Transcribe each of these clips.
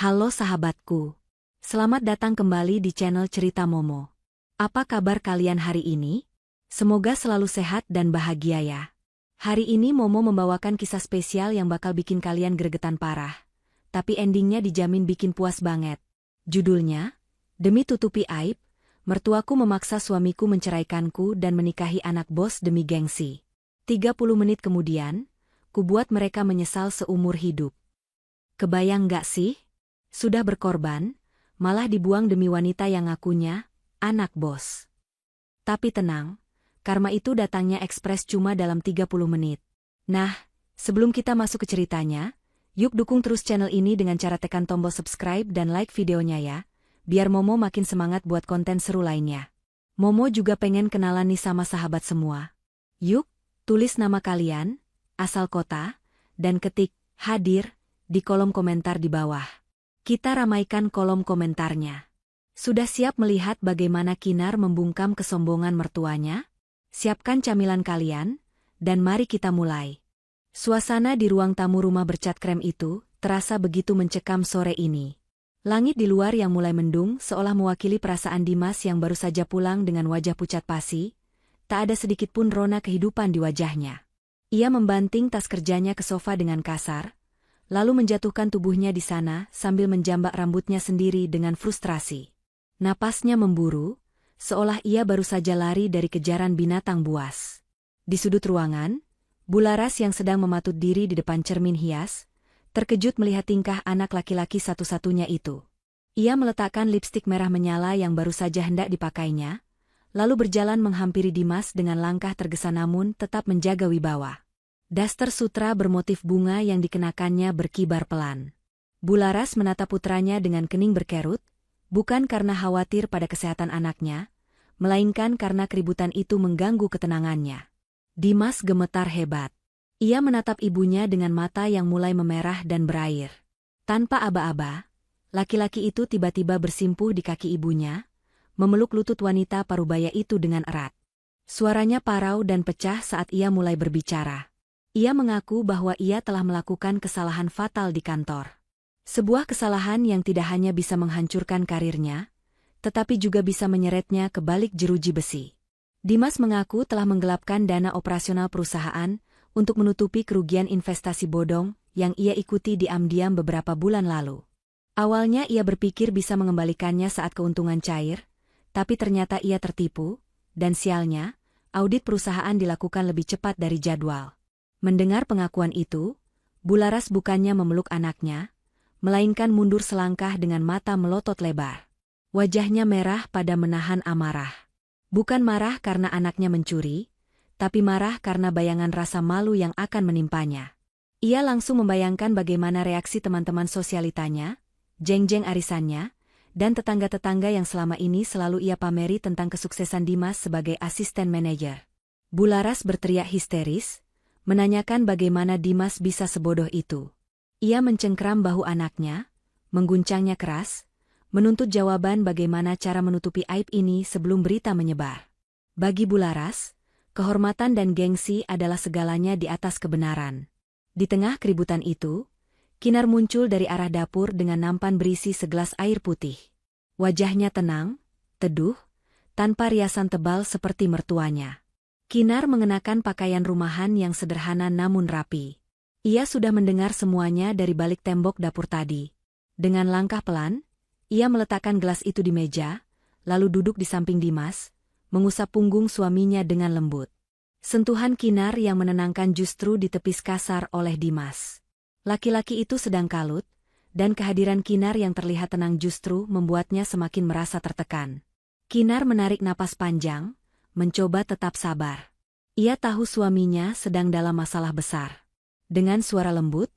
Halo sahabatku. Selamat datang kembali di channel Cerita Momo. Apa kabar kalian hari ini? Semoga selalu sehat dan bahagia ya. Hari ini Momo membawakan kisah spesial yang bakal bikin kalian gregetan parah. Tapi endingnya dijamin bikin puas banget. Judulnya, Demi Tutupi Aib, Mertuaku Memaksa Suamiku Menceraikanku dan Menikahi Anak Bos Demi Gengsi. 30 menit kemudian, kubuat mereka menyesal seumur hidup. Kebayang gak sih? Sudah berkorban, malah dibuang demi wanita yang ngakunya anak bos. Tapi tenang, karma itu datangnya ekspres cuma dalam 30 menit. Nah, sebelum kita masuk ke ceritanya, yuk dukung terus channel ini dengan cara tekan tombol subscribe dan like videonya ya, biar Momo makin semangat buat konten seru lainnya. Momo juga pengen kenalan nih sama sahabat semua. Yuk, tulis nama kalian, asal kota, dan ketik hadir di kolom komentar di bawah. Kita ramaikan kolom komentarnya. Sudah siap melihat bagaimana Kinar membungkam kesombongan mertuanya? Siapkan camilan kalian, dan mari kita mulai. Suasana di ruang tamu rumah bercat krem itu terasa begitu mencekam sore ini. Langit di luar yang mulai mendung seolah mewakili perasaan Dimas yang baru saja pulang dengan wajah pucat pasi. Tak ada sedikit pun rona kehidupan di wajahnya. Ia membanting tas kerjanya ke sofa dengan kasar, lalu menjatuhkan tubuhnya di sana sambil menjambak rambutnya sendiri dengan frustrasi. Napasnya memburu, seolah ia baru saja lari dari kejaran binatang buas. Di sudut ruangan, Bularas yang sedang mematut diri di depan cermin hias, terkejut melihat tingkah anak laki-laki satu-satunya itu. Ia meletakkan lipstik merah menyala yang baru saja hendak dipakainya, lalu berjalan menghampiri Dimas dengan langkah tergesa namun tetap menjaga wibawa. Daster sutra bermotif bunga yang dikenakannya berkibar pelan. Bularas menatap putranya dengan kening berkerut, bukan karena khawatir pada kesehatan anaknya, melainkan karena keributan itu mengganggu ketenangannya. Dimas gemetar hebat. Ia menatap ibunya dengan mata yang mulai memerah dan berair. Tanpa aba-aba, laki-laki itu tiba-tiba bersimpuh di kaki ibunya, memeluk lutut wanita parubaya itu dengan erat. Suaranya parau dan pecah saat ia mulai berbicara. Ia mengaku bahwa ia telah melakukan kesalahan fatal di kantor. Sebuah kesalahan yang tidak hanya bisa menghancurkan karirnya, tetapi juga bisa menyeretnya ke balik jeruji besi. Dimas mengaku telah menggelapkan dana operasional perusahaan untuk menutupi kerugian investasi bodong yang ia ikuti diam-diam beberapa bulan lalu. Awalnya ia berpikir bisa mengembalikannya saat keuntungan cair, tapi ternyata ia tertipu, dan sialnya, audit perusahaan dilakukan lebih cepat dari jadwal. Mendengar pengakuan itu, Bularas bukannya memeluk anaknya, melainkan mundur selangkah dengan mata melotot lebar. Wajahnya merah pada menahan amarah. Bukan marah karena anaknya mencuri, tapi marah karena bayangan rasa malu yang akan menimpanya. Ia langsung membayangkan bagaimana reaksi teman-teman sosialitanya, jeng-jeng arisannya, dan tetangga-tetangga yang selama ini selalu ia pameri tentang kesuksesan Dimas sebagai asisten manajer. Bularas berteriak histeris, menanyakan bagaimana Dimas bisa sebodoh itu. Ia mencengkram bahu anaknya, mengguncangnya keras, menuntut jawaban bagaimana cara menutupi aib ini sebelum berita menyebar. Bagi Bularas, kehormatan dan gengsi adalah segalanya di atas kebenaran. Di tengah keributan itu, Kinar muncul dari arah dapur dengan nampan berisi segelas air putih. Wajahnya tenang, teduh, tanpa riasan tebal seperti mertuanya. Kinar mengenakan pakaian rumahan yang sederhana namun rapi. Ia sudah mendengar semuanya dari balik tembok dapur tadi. Dengan langkah pelan, ia meletakkan gelas itu di meja, lalu duduk di samping Dimas, mengusap punggung suaminya dengan lembut. Sentuhan Kinar yang menenangkan justru ditepis kasar oleh Dimas. Laki-laki itu sedang kalut, dan kehadiran Kinar yang terlihat tenang justru membuatnya semakin merasa tertekan. Kinar menarik napas panjang, mencoba tetap sabar. Ia tahu suaminya sedang dalam masalah besar. Dengan suara lembut,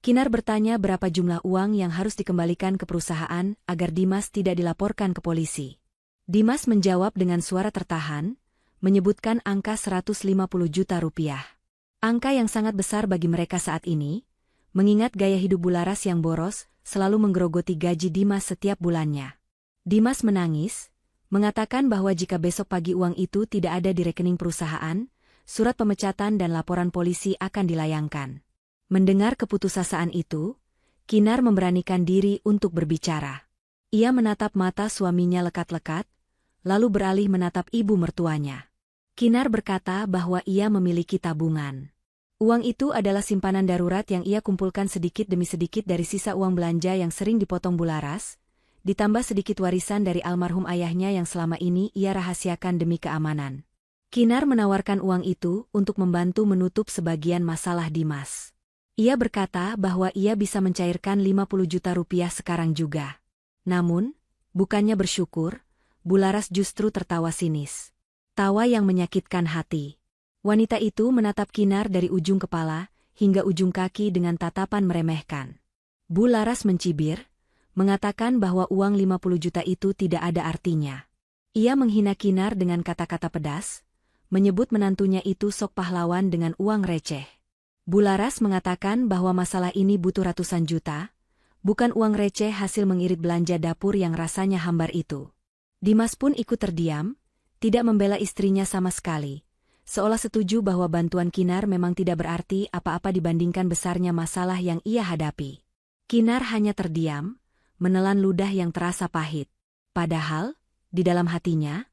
Kinar bertanya berapa jumlah uang yang harus dikembalikan ke perusahaan agar Dimas tidak dilaporkan ke polisi. Dimas menjawab dengan suara tertahan, menyebutkan angka 150 juta rupiah. Angka yang sangat besar bagi mereka saat ini, mengingat gaya hidup Bularas yang boros selalu menggerogoti gaji Dimas setiap bulannya. Dimas menangis, mengatakan bahwa jika besok pagi uang itu tidak ada di rekening perusahaan, surat pemecatan dan laporan polisi akan dilayangkan. Mendengar keputusasaan itu, Kinar memberanikan diri untuk berbicara. Ia menatap mata suaminya lekat-lekat, lalu beralih menatap ibu mertuanya. Kinar berkata bahwa ia memiliki tabungan. Uang itu adalah simpanan darurat yang ia kumpulkan sedikit demi sedikit dari sisa uang belanja yang sering dipotong Bularas, ditambah sedikit warisan dari almarhum ayahnya yang selama ini ia rahasiakan demi keamanan. Kinar menawarkan uang itu untuk membantu menutup sebagian masalah Dimas. Ia berkata bahwa ia bisa mencairkan 50 juta rupiah sekarang juga. Namun, bukannya bersyukur, Bularas justru tertawa sinis. Tawa yang menyakitkan hati. Wanita itu menatap Kinar dari ujung kepala hingga ujung kaki dengan tatapan meremehkan. Bularas mencibir, mengatakan bahwa uang 50 juta itu tidak ada artinya. Ia menghina Kinar dengan kata-kata pedas, menyebut menantunya itu sok pahlawan dengan uang receh. Bularas mengatakan bahwa masalah ini butuh ratusan juta, bukan uang receh hasil mengirit belanja dapur yang rasanya hambar itu. Dimas pun ikut terdiam, tidak membela istrinya sama sekali, seolah setuju bahwa bantuan Kinar memang tidak berarti apa-apa dibandingkan besarnya masalah yang ia hadapi. Kinar hanya terdiam, menelan ludah yang terasa pahit. Padahal, di dalam hatinya,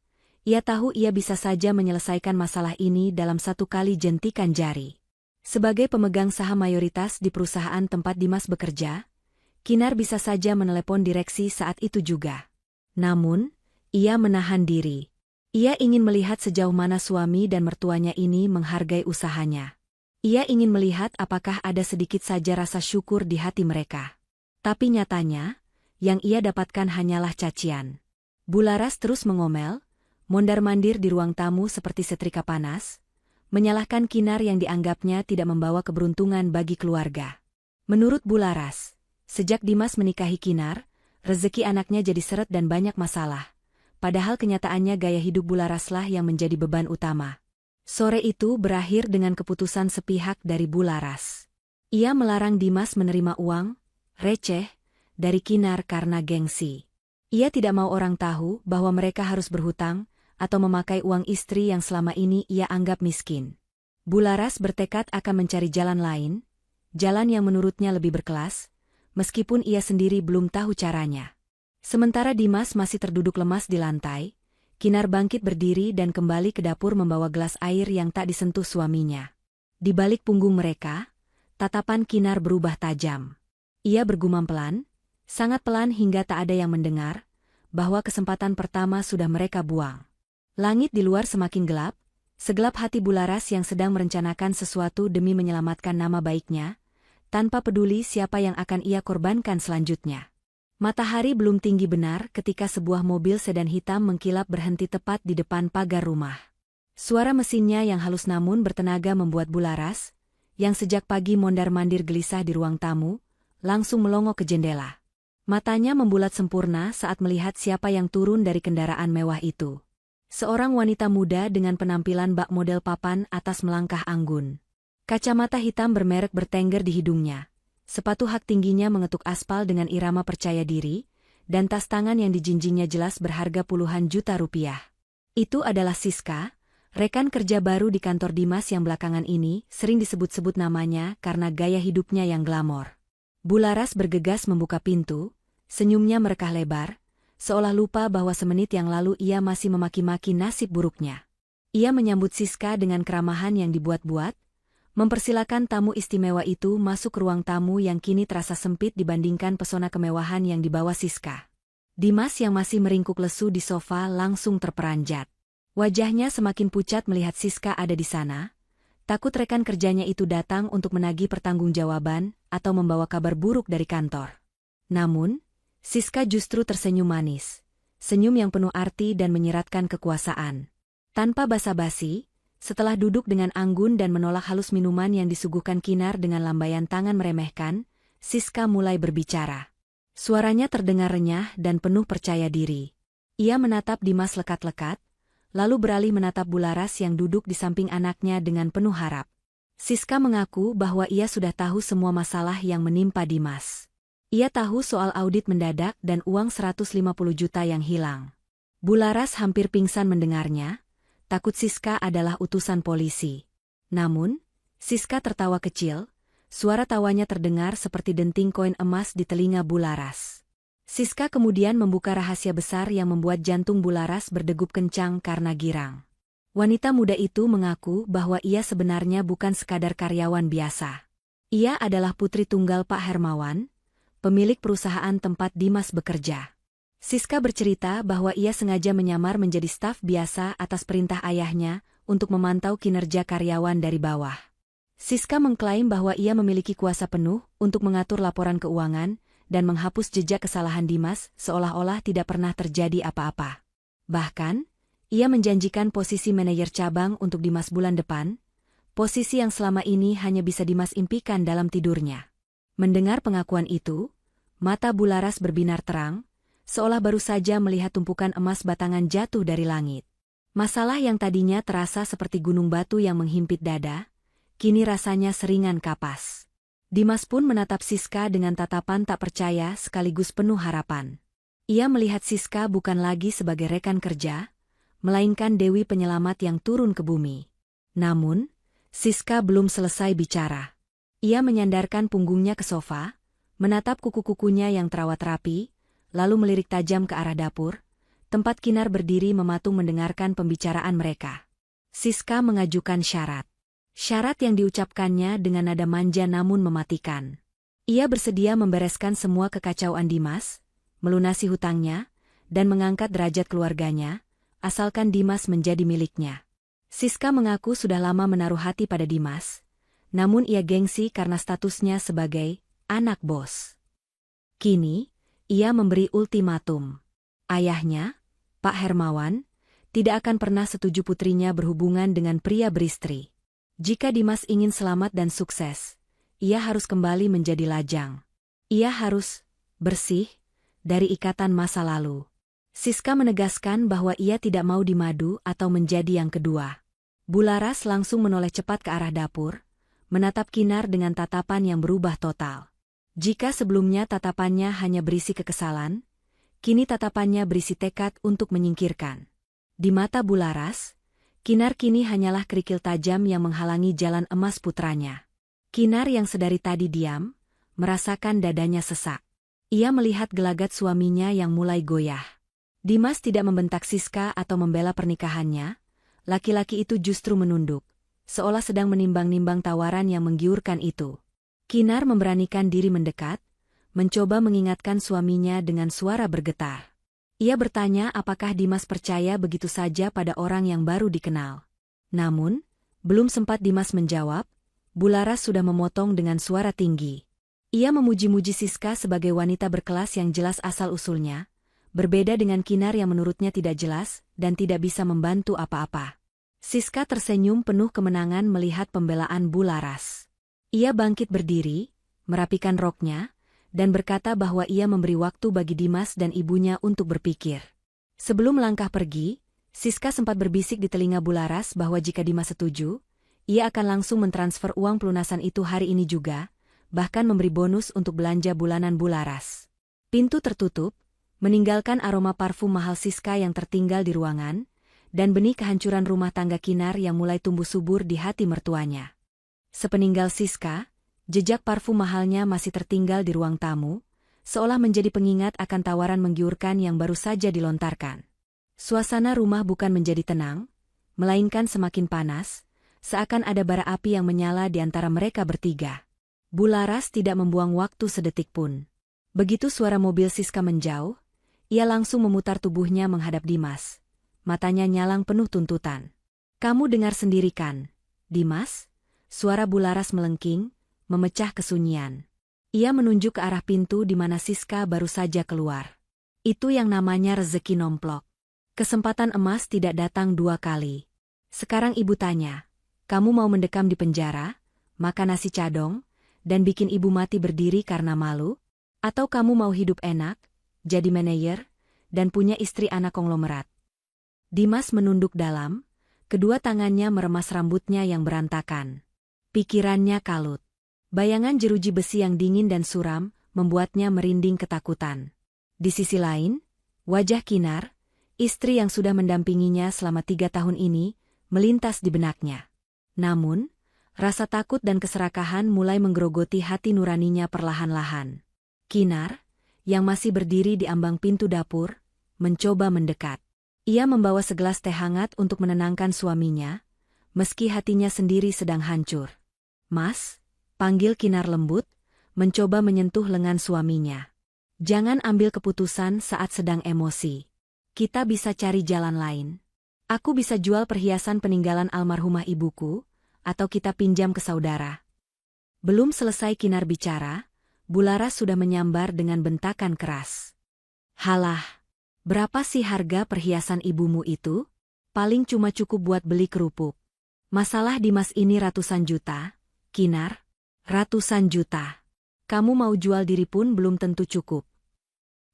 ia tahu ia bisa saja menyelesaikan masalah ini dalam satu kali jentikan jari. Sebagai pemegang saham mayoritas di perusahaan tempat Dimas bekerja, Kinar bisa saja menelepon direksi saat itu juga. Namun, ia menahan diri. Ia ingin melihat sejauh mana suami dan mertuanya ini menghargai usahanya. Ia ingin melihat apakah ada sedikit saja rasa syukur di hati mereka. Tapi nyatanya, yang ia dapatkan hanyalah cacian. Bularas terus mengomel, mondar-mandir di ruang tamu seperti setrika panas, menyalahkan Kinar yang dianggapnya tidak membawa keberuntungan bagi keluarga. Menurut Bularas, sejak Dimas menikahi Kinar, rezeki anaknya jadi seret dan banyak masalah. Padahal kenyataannya gaya hidup Bularaslah yang menjadi beban utama. Sore itu berakhir dengan keputusan sepihak dari Bularas. Ia melarang Dimas menerima uang, receh, dari Kinar karena gengsi. Ia tidak mau orang tahu bahwa mereka harus berhutang, atau memakai uang istri yang selama ini ia anggap miskin. Bularas bertekad akan mencari jalan lain, jalan yang menurutnya lebih berkelas, meskipun ia sendiri belum tahu caranya. Sementara Dimas masih terduduk lemas di lantai, Kinar bangkit berdiri dan kembali ke dapur membawa gelas air yang tak disentuh suaminya. Di balik punggung mereka, tatapan Kinar berubah tajam. Ia bergumam pelan, sangat pelan hingga tak ada yang mendengar, bahwa kesempatan pertama sudah mereka buang. Langit di luar semakin gelap, segelap hati Bularas yang sedang merencanakan sesuatu demi menyelamatkan nama baiknya, tanpa peduli siapa yang akan ia korbankan selanjutnya. Matahari belum tinggi benar ketika sebuah mobil sedan hitam mengkilap berhenti tepat di depan pagar rumah. Suara mesinnya yang halus namun bertenaga membuat Bularas, yang sejak pagi mondar-mandir gelisah di ruang tamu, langsung melongo ke jendela. Matanya membulat sempurna saat melihat siapa yang turun dari kendaraan mewah itu. Seorang wanita muda dengan penampilan bak model papan atas melangkah anggun. Kacamata hitam bermerek bertengger di hidungnya. Sepatu hak tingginya mengetuk aspal dengan irama percaya diri, dan tas tangan yang dijinjingnya jelas berharga puluhan juta rupiah. Itu adalah Siska, rekan kerja baru di kantor Dimas yang belakangan ini sering disebut-sebut namanya karena gaya hidupnya yang glamor. Bularas bergegas membuka pintu, senyumnya merekah lebar, seolah lupa bahwa semenit yang lalu ia masih memaki-maki nasib buruknya. Ia menyambut Siska dengan keramahan yang dibuat-buat, mempersilakan tamu istimewa itu masuk ke ruang tamu yang kini terasa sempit dibandingkan pesona kemewahan yang dibawa Siska. Dimas yang masih meringkuk lesu di sofa langsung terperanjat. Wajahnya semakin pucat melihat Siska ada di sana, takut rekan kerjanya itu datang untuk menagih pertanggungjawaban atau membawa kabar buruk dari kantor. Namun, Siska justru tersenyum manis, senyum yang penuh arti dan menyiratkan kekuasaan. Tanpa basa-basi, setelah duduk dengan anggun dan menolak halus minuman yang disuguhkan Kinar dengan lambaian tangan meremehkan, Siska mulai berbicara. Suaranya terdengar renyah dan penuh percaya diri. Ia menatap Dimas lekat-lekat, lalu beralih menatap Bularas yang duduk di samping anaknya dengan penuh harap. Siska mengaku bahwa ia sudah tahu semua masalah yang menimpa Dimas. Ia tahu soal audit mendadak dan uang 150 juta yang hilang. Bularas hampir pingsan mendengarnya, takut Siska adalah utusan polisi. Namun, Siska tertawa kecil, Suara tawanya terdengar seperti denting koin emas di telinga Bularas. Siska kemudian membuka rahasia besar yang membuat jantung Bularas berdegup kencang karena girang. Wanita muda itu mengaku bahwa ia sebenarnya bukan sekadar karyawan biasa. Ia adalah putri tunggal Pak Hermawan, pemilik perusahaan tempat Dimas bekerja. Siska bercerita bahwa ia sengaja menyamar menjadi staf biasa atas perintah ayahnya untuk memantau kinerja karyawan dari bawah. Siska mengklaim bahwa ia memiliki kuasa penuh untuk mengatur laporan keuangan dan menghapus jejak kesalahan Dimas seolah-olah tidak pernah terjadi apa-apa. Bahkan, ia menjanjikan posisi manajer cabang untuk Dimas bulan depan, posisi yang selama ini hanya bisa Dimas impikan dalam tidurnya. Mendengar pengakuan itu, mata Bularas berbinar terang, seolah baru saja melihat tumpukan emas batangan jatuh dari langit. Masalah yang tadinya terasa seperti gunung batu yang menghimpit dada, kini rasanya seringan kapas. Dimas pun menatap Siska dengan tatapan tak percaya sekaligus penuh harapan. Ia melihat Siska bukan lagi sebagai rekan kerja, melainkan dewi penyelamat yang turun ke bumi. Namun, Siska belum selesai bicara. Ia menyandarkan punggungnya ke sofa, menatap kuku-kukunya yang terawat rapi, lalu melirik tajam ke arah dapur, tempat Kinar berdiri mematung mendengarkan pembicaraan mereka. Siska mengajukan syarat. Syarat yang diucapkannya dengan nada manja namun mematikan. Ia bersedia membereskan semua kekacauan Dimas, melunasi hutangnya, dan mengangkat derajat keluarganya, asalkan Dimas menjadi miliknya. Siska mengaku sudah lama menaruh hati pada Dimas, namun ia gengsi karena statusnya sebagai anak bos. Kini, ia memberi ultimatum. Ayahnya, Pak Hermawan, tidak akan pernah setuju putrinya berhubungan dengan pria beristri. Jika Dimas ingin selamat dan sukses, ia harus kembali menjadi lajang. Ia harus bersih dari ikatan masa lalu. Siska menegaskan bahwa ia tidak mau dimadu atau menjadi yang kedua. Bularas langsung menoleh cepat ke arah dapur, menatap Kinar dengan tatapan yang berubah total. Jika sebelumnya tatapannya hanya berisi kekesalan, kini tatapannya berisi tekad untuk menyingkirkan. Di mata Bularas, Kinar kini hanyalah kerikil tajam yang menghalangi jalan emas putranya. Kinar yang sedari tadi diam, merasakan dadanya sesak. Ia melihat gelagat suaminya yang mulai goyah. Dimas tidak membentak Siska atau membela pernikahannya, laki-laki itu justru menunduk, seolah sedang menimbang-nimbang tawaran yang menggiurkan itu. Kinar memberanikan diri mendekat, mencoba mengingatkan suaminya dengan suara bergetar. Ia bertanya apakah Dimas percaya begitu saja pada orang yang baru dikenal. Namun, belum sempat Dimas menjawab, Bularas sudah memotong dengan suara tinggi. Ia memuji-muji Siska sebagai wanita berkelas yang jelas asal-usulnya, berbeda dengan Kinar yang menurutnya tidak jelas dan tidak bisa membantu apa-apa. Siska tersenyum penuh kemenangan melihat pembelaan Bularas. Ia bangkit berdiri, merapikan roknya, dan berkata bahwa ia memberi waktu bagi Dimas dan ibunya untuk berpikir. Sebelum melangkah pergi, Siska sempat berbisik di telinga Bularas bahwa jika Dimas setuju, ia akan langsung mentransfer uang pelunasan itu hari ini juga, bahkan memberi bonus untuk belanja bulanan Bularas. Pintu tertutup, meninggalkan aroma parfum mahal Siska yang tertinggal di ruangan, dan benih kehancuran rumah tangga Kinar yang mulai tumbuh subur di hati mertuanya. Sepeninggal Siska, jejak parfum mahalnya masih tertinggal di ruang tamu, seolah menjadi pengingat akan tawaran menggiurkan yang baru saja dilontarkan. Suasana rumah bukan menjadi tenang, melainkan semakin panas, seakan ada bara api yang menyala di antara mereka bertiga. Bularas tidak membuang waktu sedetik pun. Begitu suara mobil Siska menjauh, ia langsung memutar tubuhnya menghadap Dimas. Matanya nyalang penuh tuntutan. "Kamu dengar sendiri kan, Dimas?" Suara Bularas melengking, memecah kesunyian. Ia menunjuk ke arah pintu di mana Siska baru saja keluar. Itu yang namanya rezeki nomplok. Kesempatan emas tidak datang dua kali. Sekarang ibu tanya, kamu mau mendekam di penjara, makan nasi cadong, dan bikin ibu mati berdiri karena malu? Atau kamu mau hidup enak, jadi manajer, dan punya istri anak konglomerat? Dimas menunduk dalam, kedua tangannya meremas rambutnya yang berantakan. Pikirannya kalut. Bayangan jeruji besi yang dingin dan suram membuatnya merinding ketakutan. Di sisi lain, wajah Kinar, istri yang sudah mendampinginya selama 3 tahun ini, melintas di benaknya. Namun, Rasa takut dan keserakahan mulai menggerogoti hati nuraninya perlahan-lahan. Kinar, yang masih berdiri di ambang pintu dapur, mencoba mendekat. Ia membawa segelas teh hangat untuk menenangkan suaminya, meski hatinya sendiri sedang hancur. "Mas," panggil Kinar lembut, mencoba menyentuh lengan suaminya. "Jangan ambil keputusan saat sedang emosi. Kita bisa cari jalan lain. Aku bisa jual perhiasan peninggalan almarhumah ibuku, atau kita pinjam ke saudara." Belum selesai Kinar bicara, Bularas sudah menyambar dengan bentakan keras. "Halah, berapa sih harga perhiasan ibumu itu? Paling cuma cukup buat beli kerupuk. Masalah Dimas ini ratusan juta, Kinar. Ratusan juta. Kamu mau jual diri pun belum tentu cukup."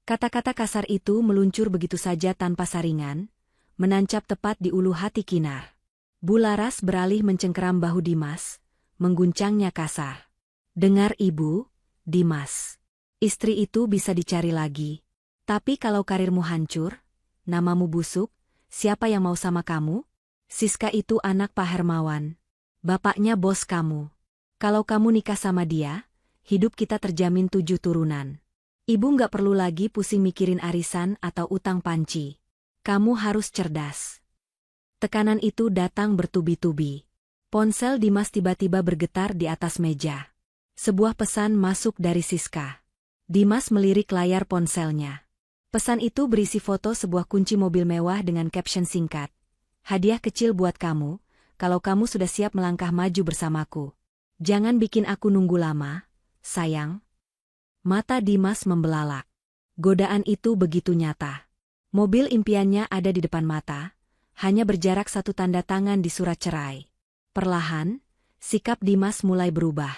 Kata-kata kasar itu meluncur begitu saja tanpa saringan, menancap tepat di ulu hati Kinar. Bularas beralih mencengkeram bahu Dimas, mengguncangnya kasar. "Dengar ibu, Dimas. Istri itu bisa dicari lagi. Tapi kalau karirmu hancur, namamu busuk, siapa yang mau sama kamu? Siska itu anak Pak Hermawan. Bapaknya bos kamu. Kalau kamu nikah sama dia, hidup kita terjamin 7 turunan. Ibu nggak perlu lagi pusing mikirin arisan atau utang panci. Kamu harus cerdas." Tekanan itu datang bertubi-tubi. Ponsel Dimas tiba-tiba bergetar di atas meja. Sebuah pesan masuk dari Siska. Dimas melirik layar ponselnya. Pesan itu berisi foto sebuah kunci mobil mewah dengan caption singkat. "Hadiah kecil buat kamu, kalau kamu sudah siap melangkah maju bersamaku. Jangan bikin aku nunggu lama, sayang." Mata Dimas membelalak. Godaan itu begitu nyata. Mobil impiannya ada di depan mata, hanya berjarak 1 tanda tangan di surat cerai. Perlahan, sikap Dimas mulai berubah.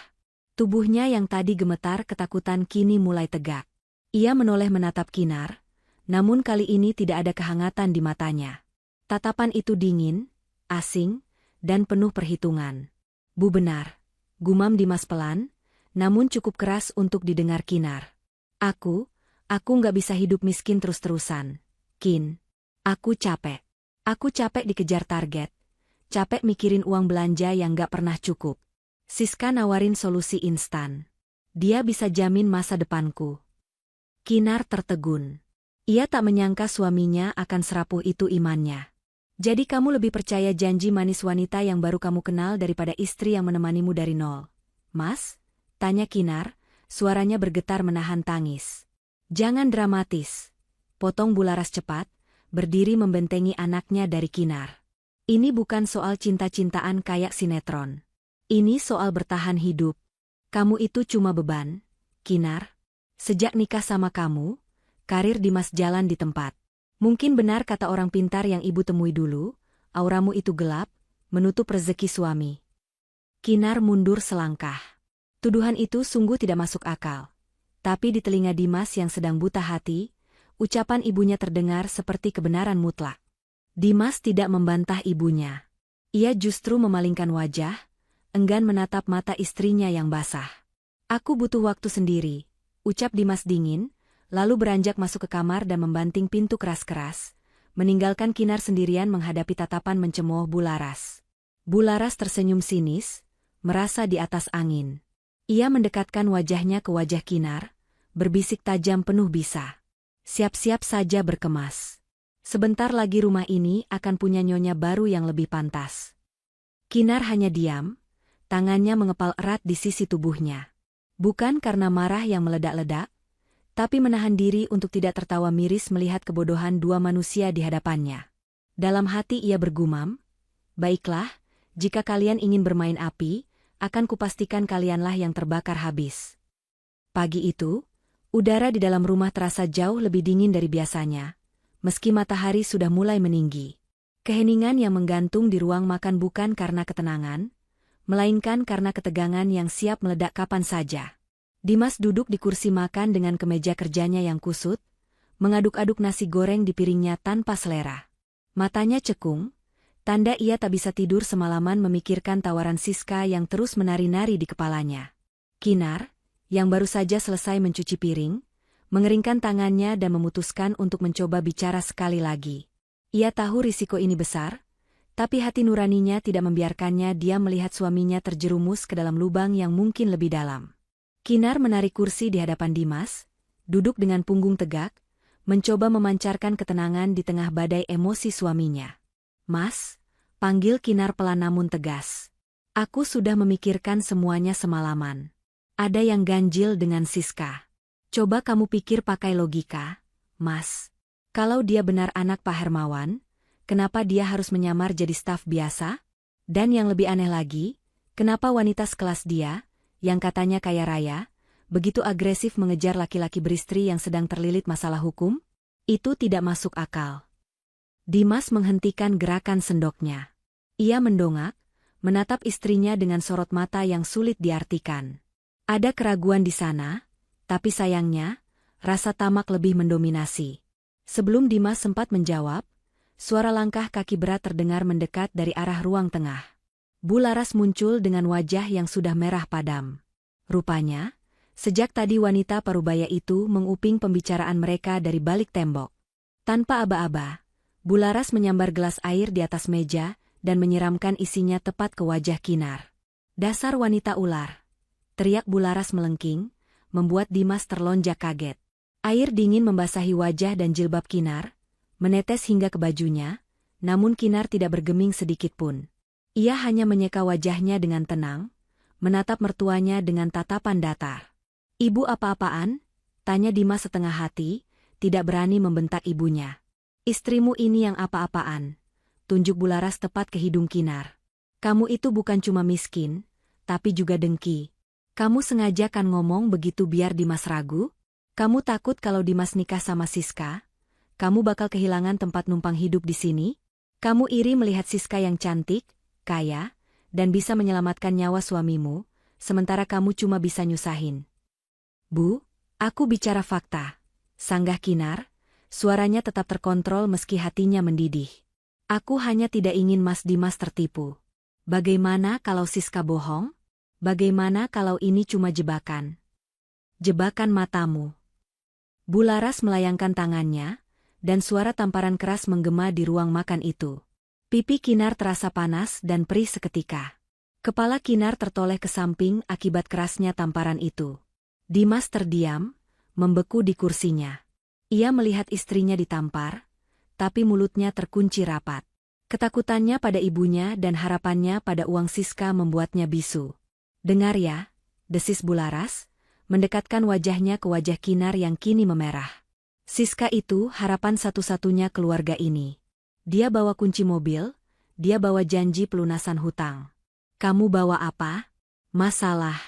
Tubuhnya yang tadi gemetar ketakutan kini mulai tegak. Ia menoleh menatap Kinar, namun kali ini tidak ada kehangatan di matanya. Tatapan itu dingin, asing, dan penuh perhitungan. "Bu benar," gumam Dimas pelan, namun cukup keras untuk didengar Kinar. Aku nggak bisa hidup miskin terus-terusan. Kin, aku capek. Aku capek dikejar target. Capek mikirin uang belanja yang nggak pernah cukup." Siska nawarin solusi instan. "Dia bisa jamin masa depanku." Kinar tertegun. Ia tak menyangka suaminya akan serapuh itu imannya. "Jadi kamu lebih percaya janji manis wanita yang baru kamu kenal daripada istri yang menemanimu dari nol, Mas?" tanya Kinar, suaranya bergetar menahan tangis. "Jangan dramatis," potong Bularas cepat, berdiri membentengi anaknya dari Kinar. "Ini bukan soal cinta-cintaan kayak sinetron. Ini soal bertahan hidup. Kamu itu cuma beban, Kinar. Sejak nikah sama kamu, karir Dimas jalan di tempat. Mungkin benar kata orang pintar yang ibu temui dulu, auramu itu gelap, menutup rezeki suami." Kinar mundur selangkah. Tuduhan itu sungguh tidak masuk akal. Tapi di telinga Dimas yang sedang buta hati, ucapan ibunya terdengar seperti kebenaran mutlak. Dimas tidak membantah ibunya. Ia justru memalingkan wajah, enggan menatap mata istrinya yang basah. "Aku butuh waktu sendiri," ucap Dimas dingin, lalu beranjak masuk ke kamar dan membanting pintu keras-keras, meninggalkan Kinar sendirian menghadapi tatapan mencemooh Bularas. Bularas tersenyum sinis, merasa di atas angin. Ia mendekatkan wajahnya ke wajah Kinar, berbisik tajam penuh bisa. "Siap-siap saja berkemas. Sebentar lagi rumah ini akan punya nyonya baru yang lebih pantas." Kinar hanya diam, tangannya mengepal erat di sisi tubuhnya. Bukan karena marah yang meledak-ledak, tapi menahan diri untuk tidak tertawa miris melihat kebodohan 2 manusia di hadapannya. Dalam hati ia bergumam, "Baiklah, jika kalian ingin bermain api, akan kupastikan kalianlah yang terbakar habis." Pagi itu, udara di dalam rumah terasa jauh lebih dingin dari biasanya, meski matahari sudah mulai meninggi. Keheningan yang menggantung di ruang makan bukan karena ketenangan, melainkan karena ketegangan yang siap meledak kapan saja. Dimas duduk di kursi makan dengan kemeja kerjanya yang kusut, mengaduk-aduk nasi goreng di piringnya tanpa selera. Matanya cekung, tanda ia tak bisa tidur semalaman memikirkan tawaran Siska yang terus menari-nari di kepalanya. Kinar, yang baru saja selesai mencuci piring, mengeringkan tangannya dan memutuskan untuk mencoba bicara sekali lagi. Ia tahu risiko ini besar, Tapi hati nuraninya tidak membiarkannya dia melihat suaminya terjerumus ke dalam lubang yang mungkin lebih dalam. Kinar menarik kursi di hadapan Dimas, duduk dengan punggung tegak, mencoba memancarkan ketenangan di tengah badai emosi suaminya. "Mas," panggil Kinar pelan namun tegas. "Aku sudah memikirkan semuanya semalaman. Ada yang ganjil dengan Siska. Coba kamu pikir pakai logika, Mas. Kalau dia benar anak Pak Hermawan, kenapa dia harus menyamar jadi staf biasa? Dan yang lebih aneh lagi, kenapa wanita sekelas dia, yang katanya kaya raya, begitu agresif mengejar laki-laki beristri yang sedang terlilit masalah hukum? Itu tidak masuk akal." Dimas menghentikan gerakan sendoknya. Ia mendongak, menatap istrinya dengan sorot mata yang sulit diartikan. Ada keraguan di sana, tapi sayangnya, rasa tamak lebih mendominasi. Sebelum Dimas sempat menjawab, suara langkah kaki berat terdengar mendekat dari arah ruang tengah. Bu Laras muncul dengan wajah yang sudah merah padam. Rupanya, sejak tadi wanita parubaya itu menguping pembicaraan mereka dari balik tembok. Tanpa aba-aba, Bu Laras menyambar gelas air di atas meja dan menyiramkan isinya tepat ke wajah Kinar. "Dasar wanita ular!" teriak Bu Laras melengking, membuat Dimas terlonjak kaget. Air dingin membasahi wajah dan jilbab Kinar, menetes hingga ke bajunya, namun Kinar tidak bergeming sedikitpun. Ia hanya menyeka wajahnya dengan tenang, menatap mertuanya dengan tatapan datar. "Ibu apa-apaan?" tanya Dimas setengah hati, tidak berani membentak ibunya. "Istrimu ini yang apa-apaan?" tunjuk Bu Laras tepat ke hidung Kinar. "Kamu itu bukan cuma miskin, tapi juga dengki. Kamu sengaja kan ngomong begitu biar Dimas ragu? Kamu takut kalau Dimas nikah sama Siska, kamu bakal kehilangan tempat numpang hidup di sini? Kamu iri melihat Siska yang cantik, kaya, dan bisa menyelamatkan nyawa suamimu, sementara kamu cuma bisa nyusahin." "Bu, aku bicara fakta," sanggah Kinar, suaranya tetap terkontrol meski hatinya mendidih. "Aku hanya tidak ingin Mas Dimas tertipu. Bagaimana kalau Siska bohong? Bagaimana kalau ini cuma jebakan? Jebakan matamu." Bu Laras melayangkan tangannya, dan suara tamparan keras menggema di ruang makan itu. Pipi Kinar terasa panas dan perih seketika. Kepala Kinar tertoleh ke samping akibat kerasnya tamparan itu. Dimas terdiam, membeku di kursinya. Ia melihat istrinya ditampar, tapi mulutnya terkunci rapat. Ketakutannya pada ibunya dan harapannya pada uang Siska membuatnya bisu. "Dengar ya," desis Bu Laras, mendekatkan wajahnya ke wajah Kinar yang kini memerah. "Siska itu harapan satu-satunya keluarga ini. Dia bawa kunci mobil, dia bawa janji pelunasan hutang. Kamu bawa apa? Masalah.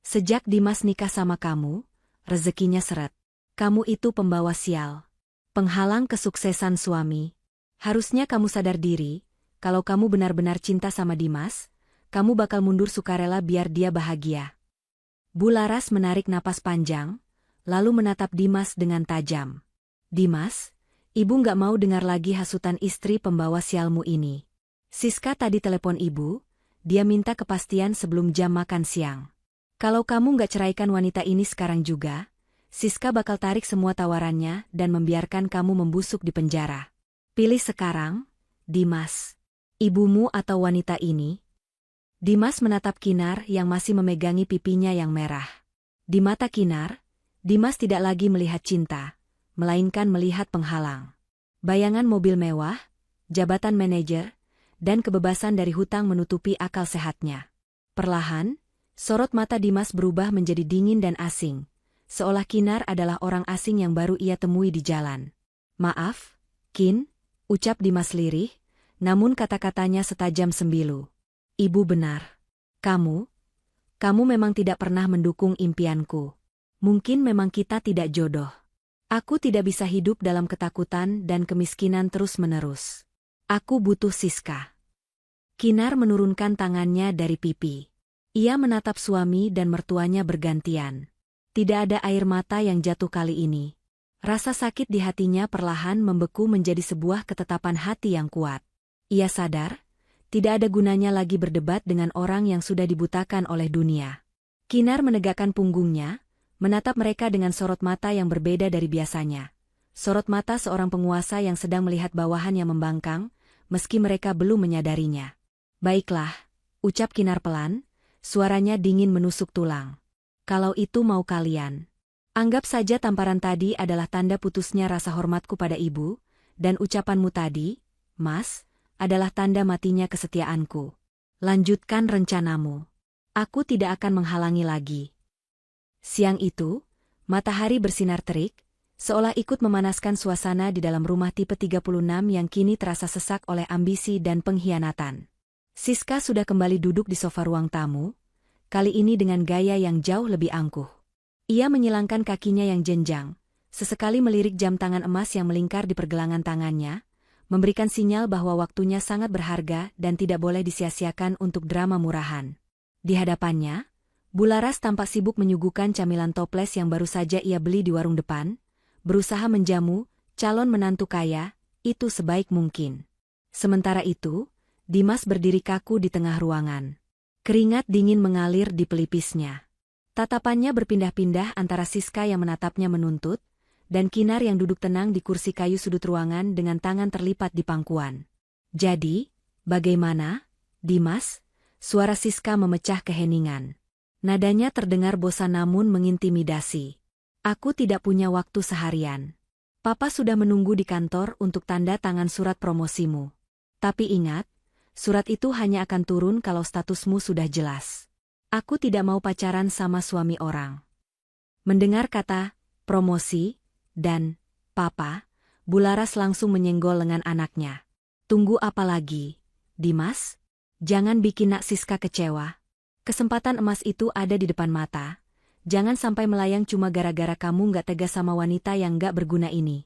Sejak Dimas nikah sama kamu, rezekinya seret. Kamu itu pembawa sial. Penghalang kesuksesan suami. Harusnya kamu sadar diri, kalau kamu benar-benar cinta sama Dimas, kamu bakal mundur sukarela biar dia bahagia." Bu Laras menarik napas panjang, lalu menatap Dimas dengan tajam. "Dimas, ibu nggak mau dengar lagi hasutan istri pembawa sialmu ini. Siska tadi telepon ibu, dia minta kepastian sebelum jam makan siang. Kalau kamu nggak ceraikan wanita ini sekarang juga, Siska bakal tarik semua tawarannya dan membiarkan kamu membusuk di penjara. Pilih sekarang, Dimas. Ibumu atau wanita ini?" Dimas menatap Kinar yang masih memegangi pipinya yang merah. Di mata Kinar, Dimas tidak lagi melihat cinta, melainkan melihat penghalang. Bayangan mobil mewah, jabatan manajer, dan kebebasan dari hutang menutupi akal sehatnya. Perlahan, sorot mata Dimas berubah menjadi dingin dan asing, seolah Kinar adalah orang asing yang baru ia temui di jalan. "Maaf, Kin," ucap Dimas lirih, namun kata-katanya setajam sembilu. "Ibu benar. Kamu memang tidak pernah mendukung impianku. Mungkin memang kita tidak jodoh. Aku tidak bisa hidup dalam ketakutan dan kemiskinan terus-menerus. Aku butuh Siska." Kinar menurunkan tangannya dari pipi. Ia menatap suami dan mertuanya bergantian. Tidak ada air mata yang jatuh kali ini. Rasa sakit di hatinya perlahan membeku menjadi sebuah ketetapan hati yang kuat. Ia sadar, tidak ada gunanya lagi berdebat dengan orang yang sudah dibutakan oleh dunia. Kinar menegakkan punggungnya, menatap mereka dengan sorot mata yang berbeda dari biasanya. Sorot mata seorang penguasa yang sedang melihat bawahan yang membangkang, meski mereka belum menyadarinya. Baiklah, ucap Kinar pelan, suaranya dingin menusuk tulang. Kalau itu mau kalian. Anggap saja tamparan tadi adalah tanda putusnya rasa hormatku pada ibu, dan ucapanmu tadi, Mas, adalah tanda matinya kesetiaanku. Lanjutkan rencanamu. Aku tidak akan menghalangi lagi. Siang itu, matahari bersinar terik, seolah ikut memanaskan suasana di dalam rumah tipe 36 yang kini terasa sesak oleh ambisi dan pengkhianatan. Siska sudah kembali duduk di sofa ruang tamu, kali ini dengan gaya yang jauh lebih angkuh. Ia menyilangkan kakinya yang jenjang, sesekali melirik jam tangan emas yang melingkar di pergelangan tangannya, memberikan sinyal bahwa waktunya sangat berharga dan tidak boleh disia-siakan untuk drama murahan. Di hadapannya, Bularas tampak sibuk menyuguhkan camilan toples yang baru saja ia beli di warung depan, berusaha menjamu calon menantu kaya itu sebaik mungkin. Sementara itu, Dimas berdiri kaku di tengah ruangan. Keringat dingin mengalir di pelipisnya. Tatapannya berpindah-pindah antara Siska yang menatapnya menuntut, dan Kinar yang duduk tenang di kursi kayu sudut ruangan dengan tangan terlipat di pangkuan. Jadi, bagaimana, Dimas? Suara Siska memecah keheningan. Nadanya terdengar bosan namun mengintimidasi. Aku tidak punya waktu seharian. Papa sudah menunggu di kantor untuk tanda tangan surat promosimu. Tapi ingat, surat itu hanya akan turun kalau statusmu sudah jelas. Aku tidak mau pacaran sama suami orang. Mendengar kata promosi dan Papa, Bularas langsung menyenggol lengan anaknya. Tunggu apa lagi, Dimas? Jangan bikin Nak Siska kecewa. Kesempatan emas itu ada di depan mata. Jangan sampai melayang cuma gara-gara kamu nggak tegas sama wanita yang nggak berguna ini.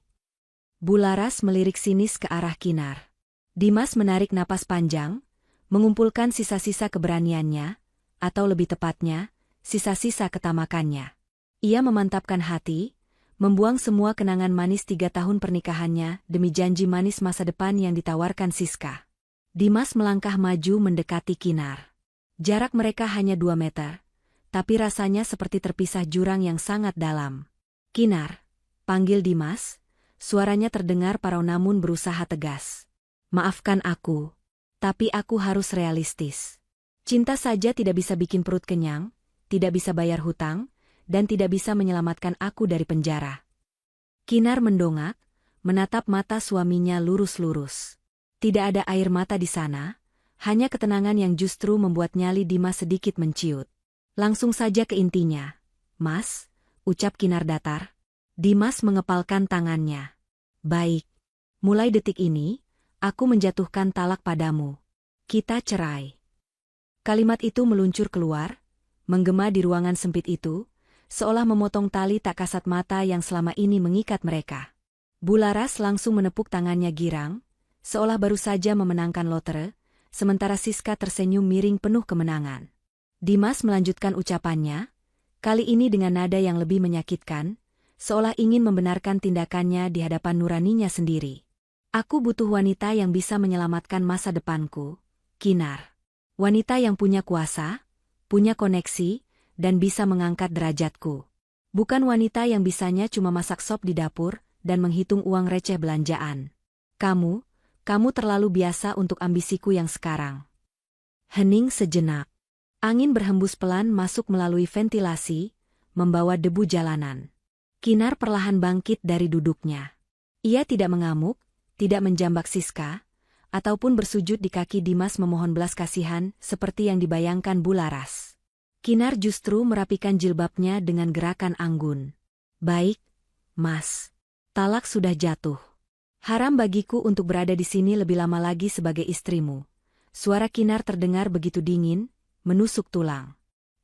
Bularas melirik sinis ke arah Kinar. Dimas menarik napas panjang, mengumpulkan sisa-sisa keberaniannya, atau lebih tepatnya, sisa-sisa ketamakannya. Ia memantapkan hati, membuang semua kenangan manis 3 tahun pernikahannya demi janji manis masa depan yang ditawarkan Siska. Dimas melangkah maju mendekati Kinar. Jarak mereka hanya 2 meter, tapi rasanya seperti terpisah jurang yang sangat dalam. Kinar, panggil Dimas, suaranya terdengar parau namun berusaha tegas. Maafkan aku, tapi aku harus realistis. Cinta saja tidak bisa bikin perut kenyang, tidak bisa bayar hutang, dan tidak bisa menyelamatkan aku dari penjara. Kinar mendongak, menatap mata suaminya lurus-lurus. Tidak ada air mata di sana, hanya ketenangan yang justru membuat nyali Dimas sedikit menciut. Langsung saja ke intinya. Mas, ucap Kinar datar. Dimas mengepalkan tangannya. Baik. Mulai detik ini, aku menjatuhkan talak padamu. Kita cerai. Kalimat itu meluncur keluar, menggema di ruangan sempit itu, seolah memotong tali tak kasat mata yang selama ini mengikat mereka. Bularas langsung menepuk tangannya girang, seolah baru saja memenangkan lotre, sementara Siska tersenyum miring penuh kemenangan. Dimas melanjutkan ucapannya, kali ini dengan nada yang lebih menyakitkan, seolah ingin membenarkan tindakannya di hadapan nuraninya sendiri. Aku butuh wanita yang bisa menyelamatkan masa depanku, Kinar. Wanita yang punya kuasa, punya koneksi, dan bisa mengangkat derajatku. Bukan wanita yang bisanya cuma masak sop di dapur dan menghitung uang receh belanjaan. Kamu terlalu biasa untuk ambisiku yang sekarang. Hening sejenak. Angin berhembus pelan masuk melalui ventilasi, membawa debu jalanan. Kinar perlahan bangkit dari duduknya. Ia tidak mengamuk, tidak menjambak Siska, ataupun bersujud di kaki Dimas memohon belas kasihan seperti yang dibayangkan Bularas. Kinar justru merapikan jilbabnya dengan gerakan anggun. Baik, Mas. Talak sudah jatuh. Haram bagiku untuk berada di sini lebih lama lagi sebagai istrimu. Suara Kinar terdengar begitu dingin, menusuk tulang.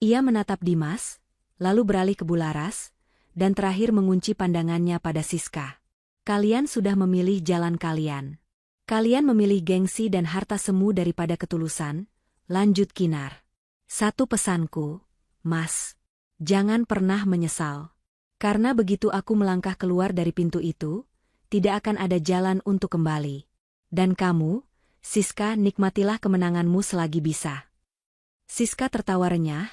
Ia menatap Dimas, lalu beralih ke Bularas, dan terakhir mengunci pandangannya pada Siska. Kalian sudah memilih jalan kalian. Kalian memilih gengsi dan harta semu daripada ketulusan, lanjut Kinar. Satu pesanku, Mas. Jangan pernah menyesal. Karena begitu aku melangkah keluar dari pintu itu, tidak akan ada jalan untuk kembali. Dan kamu, Siska, nikmatilah kemenanganmu selagi bisa. Siska tertawa renyah,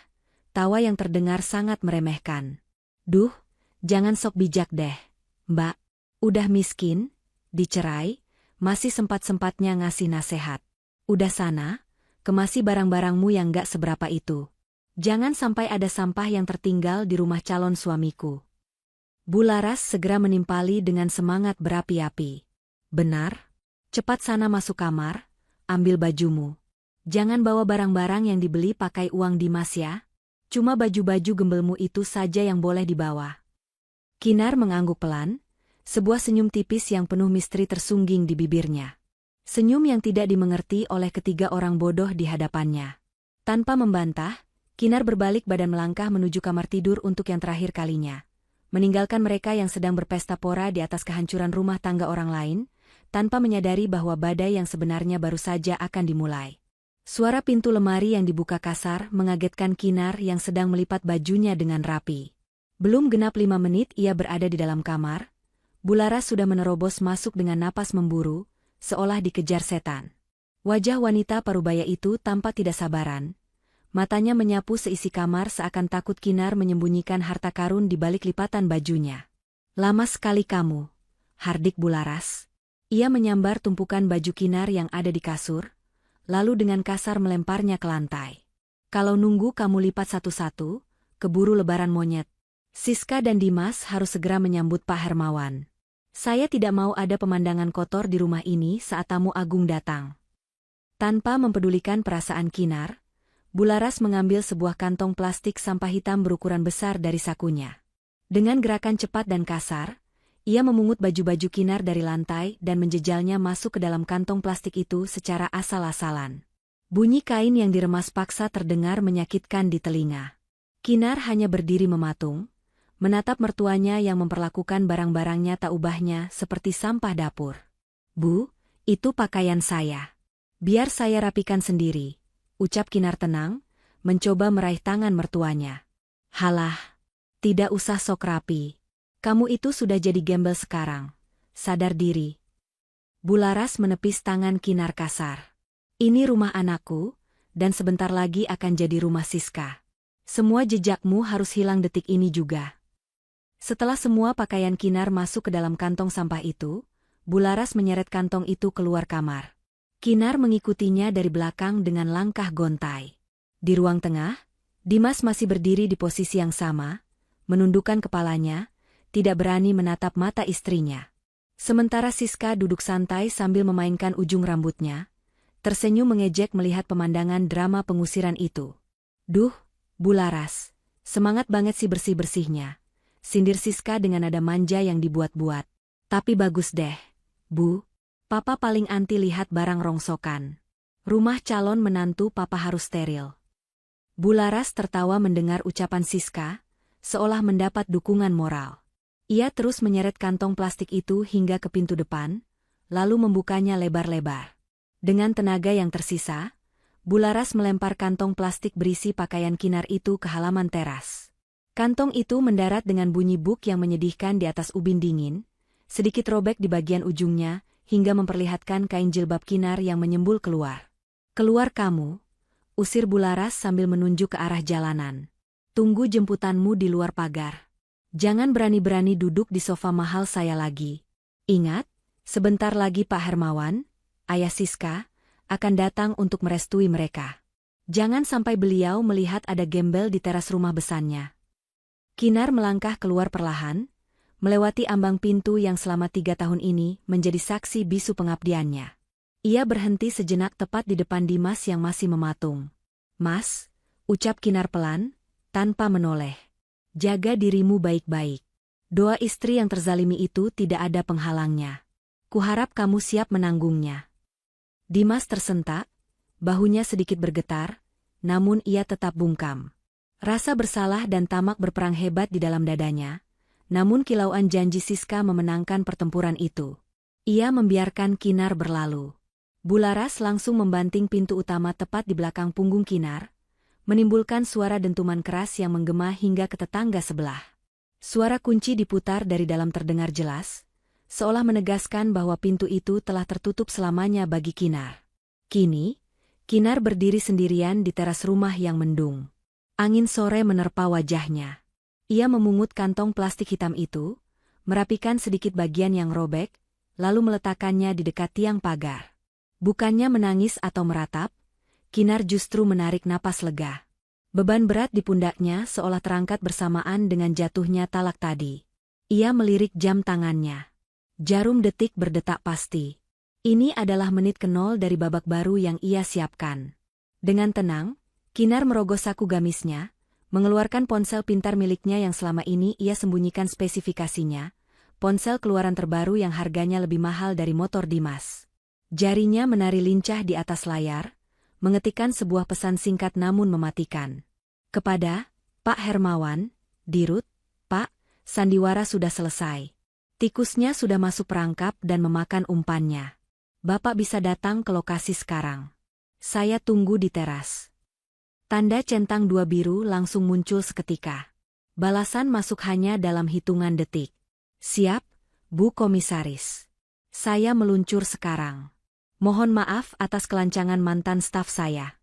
tawa yang terdengar sangat meremehkan. Duh, jangan sok bijak deh, Mbak. Udah miskin, dicerai, masih sempat-sempatnya ngasih nasehat. Udah sana, kemasi barang-barangmu yang gak seberapa itu. Jangan sampai ada sampah yang tertinggal di rumah calon suamiku. Bu Laras segera menimpali dengan semangat berapi-api. Benar? Cepat sana masuk kamar, ambil bajumu. Jangan bawa barang-barang yang dibeli pakai uang Dimas ya. Cuma baju-baju gembelmu itu saja yang boleh dibawa. Kinar mengangguk pelan, sebuah senyum tipis yang penuh misteri tersungging di bibirnya. Senyum yang tidak dimengerti oleh ketiga orang bodoh di hadapannya. Tanpa membantah, Kinar berbalik badan melangkah menuju kamar tidur untuk yang terakhir kalinya. Meninggalkan mereka yang sedang berpesta pora di atas kehancuran rumah tangga orang lain, tanpa menyadari bahwa badai yang sebenarnya baru saja akan dimulai. Suara pintu lemari yang dibuka kasar mengagetkan Kinar yang sedang melipat bajunya dengan rapi. Belum genap 5 menit ia berada di dalam kamar, Bu Laras sudah menerobos masuk dengan napas memburu, seolah dikejar setan. Wajah wanita parubaya itu tampak tidak sabaran. Matanya menyapu seisi kamar seakan takut Kinar menyembunyikan harta karun di balik lipatan bajunya. Lama sekali kamu, hardik Bu Laras. Ia menyambar tumpukan baju Kinar yang ada di kasur, lalu dengan kasar melemparnya ke lantai. Kalau nunggu kamu lipat satu-satu, keburu lebaran monyet. Siska dan Dimas harus segera menyambut Pak Hermawan. Saya tidak mau ada pemandangan kotor di rumah ini saat tamu agung datang. Tanpa mempedulikan perasaan Kinar, Bu Laras mengambil sebuah kantong plastik sampah hitam berukuran besar dari sakunya. Dengan gerakan cepat dan kasar, ia memungut baju-baju Kinar dari lantai dan menjejalnya masuk ke dalam kantong plastik itu secara asal-asalan. Bunyi kain yang diremas paksa terdengar menyakitkan di telinga. Kinar hanya berdiri mematung, menatap mertuanya yang memperlakukan barang-barangnya tak ubahnya seperti sampah dapur. Bu, itu pakaian saya. Biar saya rapikan sendiri, ucap Kinar tenang, mencoba meraih tangan mertuanya. Halah, tidak usah sok rapi. Kamu itu sudah jadi gembel sekarang. Sadar diri. Bu Laras menepis tangan Kinar kasar. Ini rumah anakku, dan sebentar lagi akan jadi rumah Siska. Semua jejakmu harus hilang detik ini juga. Setelah semua pakaian Kinar masuk ke dalam kantong sampah itu, Bu Laras menyeret kantong itu keluar kamar. Kinar mengikutinya dari belakang dengan langkah gontai. Di ruang tengah, Dimas masih berdiri di posisi yang sama, menundukkan kepalanya, tidak berani menatap mata istrinya. Sementara Siska duduk santai sambil memainkan ujung rambutnya, tersenyum mengejek melihat pemandangan drama pengusiran itu. Duh, Bu Laras, semangat banget sih bersih-bersihnya, sindir Siska dengan nada manja yang dibuat-buat. Tapi bagus deh, Bu. Papa paling anti lihat barang rongsokan. Rumah calon menantu papa harus steril. Bu Laras tertawa mendengar ucapan Siska, seolah mendapat dukungan moral. Ia terus menyeret kantong plastik itu hingga ke pintu depan, lalu membukanya lebar-lebar. Dengan tenaga yang tersisa, Bu Laras melempar kantong plastik berisi pakaian Kinar itu ke halaman teras. Kantong itu mendarat dengan bunyi buk yang menyedihkan di atas ubin dingin, sedikit robek di bagian ujungnya, hingga memperlihatkan kain jilbab Kinar yang menyembul keluar. Keluar kamu, usir Bu Laras sambil menunjuk ke arah jalanan. Tunggu jemputanmu di luar pagar. Jangan berani-berani duduk di sofa mahal saya lagi. Ingat, sebentar lagi Pak Hermawan, ayah Siska, akan datang untuk merestui mereka. Jangan sampai beliau melihat ada gembel di teras rumah besannya. Kinar melangkah keluar perlahan, melewati ambang pintu yang selama 3 tahun ini menjadi saksi bisu pengabdiannya. Ia berhenti sejenak tepat di depan Dimas yang masih mematung. Mas, ucap Kinar pelan, tanpa menoleh. Jaga dirimu baik-baik. Doa istri yang terzalimi itu tidak ada penghalangnya. Kuharap kamu siap menanggungnya. Dimas tersentak, bahunya sedikit bergetar, namun ia tetap bungkam. Rasa bersalah dan tamak berperang hebat di dalam dadanya, namun kilauan janji Siska memenangkan pertempuran itu. Ia membiarkan Kinar berlalu. Bu Laras langsung membanting pintu utama tepat di belakang punggung Kinar, menimbulkan suara dentuman keras yang menggema hingga ke tetangga sebelah. Suara kunci diputar dari dalam terdengar jelas, seolah menegaskan bahwa pintu itu telah tertutup selamanya bagi Kinar. Kini, Kinar berdiri sendirian di teras rumah yang mendung. Angin sore menerpa wajahnya. Ia memungut kantong plastik hitam itu, merapikan sedikit bagian yang robek, lalu meletakkannya di dekat tiang pagar. Bukannya menangis atau meratap, Kinar justru menarik napas lega. Beban berat di pundaknya seolah terangkat bersamaan dengan jatuhnya talak tadi. Ia melirik jam tangannya. Jarum detik berdetak pasti. Ini adalah menit ke-0 dari babak baru yang ia siapkan. Dengan tenang, Kinar merogoh saku gamisnya, mengeluarkan ponsel pintar miliknya yang selama ini ia sembunyikan spesifikasinya, ponsel keluaran terbaru yang harganya lebih mahal dari motor Dimas. Jarinya menari lincah di atas layar, mengetikkan sebuah pesan singkat namun mematikan. Kepada Pak Hermawan, Dirut, Pak, sandiwara sudah selesai. Tikusnya sudah masuk perangkap dan memakan umpannya. Bapak bisa datang ke lokasi sekarang. Saya tunggu di teras. Tanda centang 2 biru langsung muncul seketika. Balasan masuk hanya dalam hitungan detik. Siap, Bu Komisaris. Saya meluncur sekarang. Mohon maaf atas kelancangan mantan staf saya.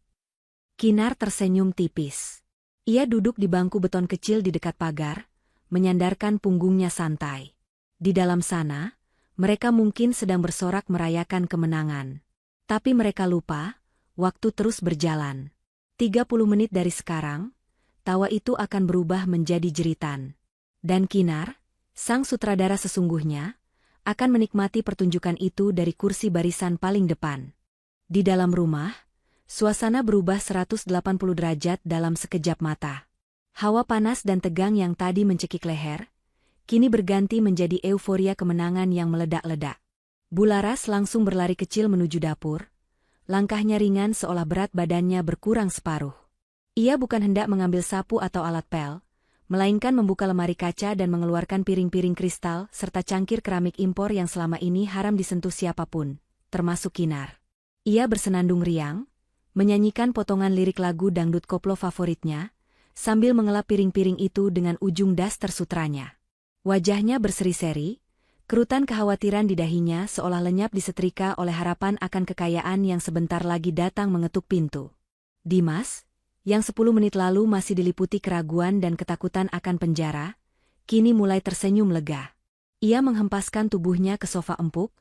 Kinar tersenyum tipis. Ia duduk di bangku beton kecil di dekat pagar, menyandarkan punggungnya santai. Di dalam sana, mereka mungkin sedang bersorak merayakan kemenangan. Tapi mereka lupa, waktu terus berjalan. 30 menit dari sekarang, tawa itu akan berubah menjadi jeritan. Dan Kinar, sang sutradara sesungguhnya, akan menikmati pertunjukan itu dari kursi barisan paling depan. Di dalam rumah, suasana berubah 180 derajat dalam sekejap mata. Hawa panas dan tegang yang tadi mencekik leher, kini berganti menjadi euforia kemenangan yang meledak-ledak. Bularas langsung berlari kecil menuju dapur, langkahnya ringan seolah berat badannya berkurang separuh. Ia bukan hendak mengambil sapu atau alat pel, melainkan membuka lemari kaca dan mengeluarkan piring-piring kristal serta cangkir keramik impor yang selama ini haram disentuh siapapun, termasuk Kinar. Ia bersenandung riang, menyanyikan potongan lirik lagu dangdut koplo favoritnya, sambil mengelap piring-piring itu dengan ujung daster sutranya. Wajahnya berseri-seri, kerutan kekhawatiran di dahinya seolah lenyap disetrika oleh harapan akan kekayaan yang sebentar lagi datang mengetuk pintu. Dimas, yang 10 menit lalu masih diliputi keraguan dan ketakutan akan penjara, kini mulai tersenyum lega. Ia menghempaskan tubuhnya ke sofa empuk,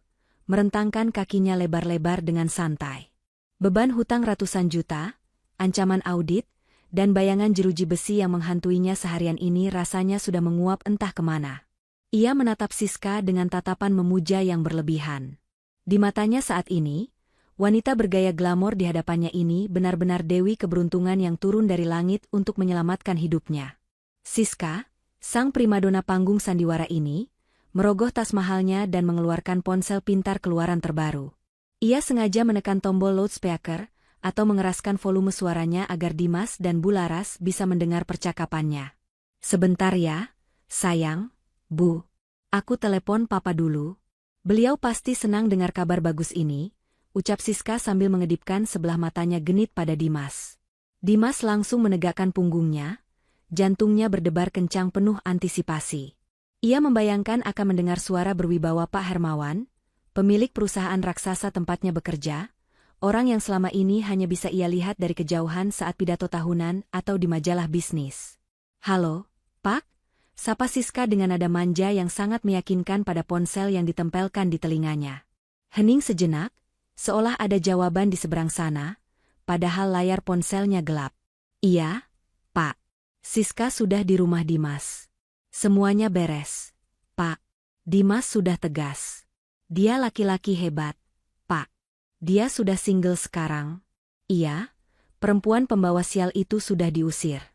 merentangkan kakinya lebar-lebar dengan santai. Beban hutang ratusan juta, ancaman audit, dan bayangan jeruji besi yang menghantuinya seharian ini rasanya sudah menguap entah kemana. Ia menatap Siska dengan tatapan memuja yang berlebihan. Di matanya saat ini, wanita bergaya glamor di hadapannya ini benar-benar dewi keberuntungan yang turun dari langit untuk menyelamatkan hidupnya. Siska, sang primadona panggung sandiwara ini, merogoh tas mahalnya dan mengeluarkan ponsel pintar keluaran terbaru. Ia sengaja menekan tombol loudspeaker atau mengeraskan volume suaranya agar Dimas dan Bularas bisa mendengar percakapannya. Sebentar ya, sayang. Bu, aku telepon papa dulu. Beliau pasti senang dengar kabar bagus ini, ucap Siska sambil mengedipkan sebelah matanya genit pada Dimas. Dimas langsung menegakkan punggungnya, jantungnya berdebar kencang penuh antisipasi. Ia membayangkan akan mendengar suara berwibawa Pak Hermawan, pemilik perusahaan raksasa tempatnya bekerja, orang yang selama ini hanya bisa ia lihat dari kejauhan saat pidato tahunan atau di majalah bisnis. Halo, Pak? Sapa Siska dengan nada manja yang sangat meyakinkan pada ponsel yang ditempelkan di telinganya. Hening sejenak, seolah ada jawaban di seberang sana, padahal layar ponselnya gelap. Iya, Pak. Siska sudah di rumah Dimas. Semuanya beres, Pak. Dimas sudah tegas. Dia laki-laki hebat, Pak. Dia sudah single sekarang. Iya, perempuan pembawa sial itu sudah diusir.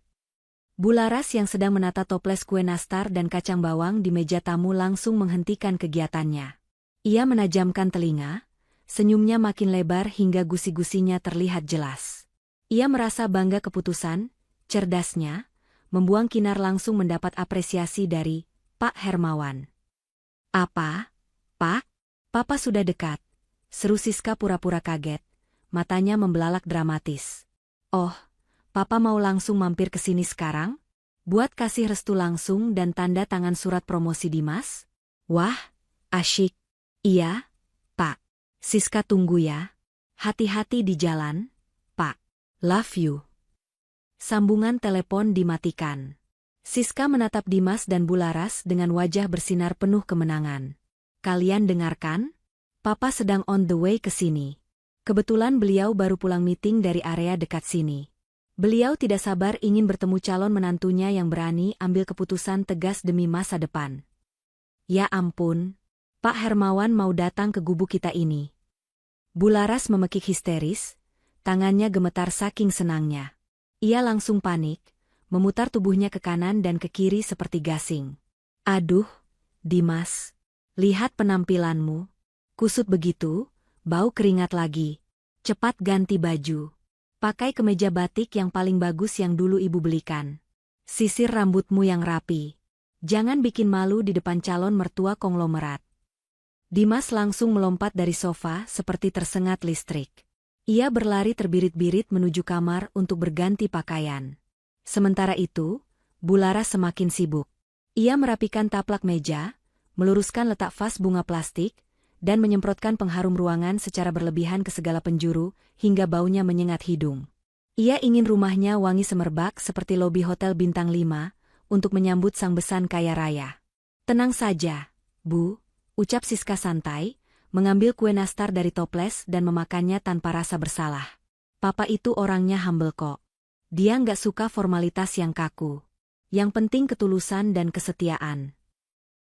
Bularas yang sedang menata toples kue nastar dan kacang bawang di meja tamu langsung menghentikan kegiatannya. Ia menajamkan telinga, senyumnya makin lebar hingga gusi-gusinya terlihat jelas. Ia merasa bangga keputusan, cerdasnya, membuang Kinar langsung mendapat apresiasi dari Pak Hermawan. Apa, Pak? Papa sudah dekat, seru Siska pura-pura kaget, matanya membelalak dramatis. Oh, Papa mau langsung mampir ke sini sekarang? Buat kasih restu langsung dan tanda tangan surat promosi Dimas? Wah, asyik. Iya, Pak. Siska tunggu ya. Hati-hati di jalan, Pak. Love you. Sambungan telepon dimatikan. Siska menatap Dimas dan Bularas dengan wajah bersinar penuh kemenangan. kalian dengarkan? Papa sedang on the way ke sini. Kebetulan beliau baru pulang meeting dari area dekat sini. Beliau tidak sabar ingin bertemu calon menantunya yang berani ambil keputusan tegas demi masa depan. Ya ampun, Pak Hermawan mau datang ke gubuk kita ini. Bularas memekik histeris, tangannya gemetar saking senangnya. Ia langsung panik, memutar tubuhnya ke kanan dan ke kiri seperti gasing. Aduh, Dimas, lihat penampilanmu. Kusut begitu, bau keringat lagi. Cepat ganti baju. Pakai kemeja batik yang paling bagus yang dulu ibu belikan. Sisir rambutmu yang rapi. Jangan bikin malu di depan calon mertua konglomerat. Dimas langsung melompat dari sofa seperti tersengat listrik. Ia berlari terbirit-birit menuju kamar untuk berganti pakaian. Sementara itu, Bularas semakin sibuk. Ia merapikan taplak meja, meluruskan letak vas bunga plastik, dan menyemprotkan pengharum ruangan secara berlebihan ke segala penjuru, hingga baunya menyengat hidung. Ia ingin rumahnya wangi semerbak seperti lobi hotel bintang 5, untuk menyambut sang besan kaya raya. Tenang saja, Bu, ucap Siska santai, mengambil kue nastar dari toples dan memakannya tanpa rasa bersalah. Papa itu orangnya humble kok. Dia nggak suka formalitas yang kaku. Yang penting ketulusan dan kesetiaan.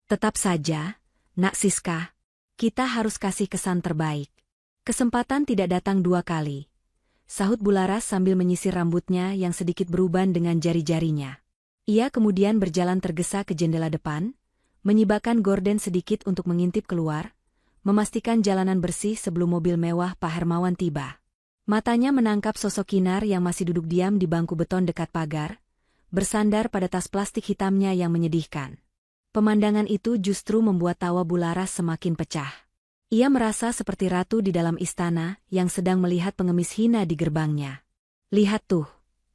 Tetap saja, Nak Siska. Kita harus kasih kesan terbaik. Kesempatan tidak datang 2 kali. Sahut Bularas sambil menyisir rambutnya yang sedikit beruban dengan jari-jarinya. Ia kemudian berjalan tergesa ke jendela depan, menyibakkan gorden sedikit untuk mengintip keluar, memastikan jalanan bersih sebelum mobil mewah Pak Hermawan tiba. Matanya menangkap sosok Kinar yang masih duduk diam di bangku beton dekat pagar, bersandar pada tas plastik hitamnya yang menyedihkan. Pemandangan itu justru membuat tawa Bularas semakin pecah. Ia merasa seperti ratu di dalam istana yang sedang melihat pengemis hina di gerbangnya. Lihat tuh,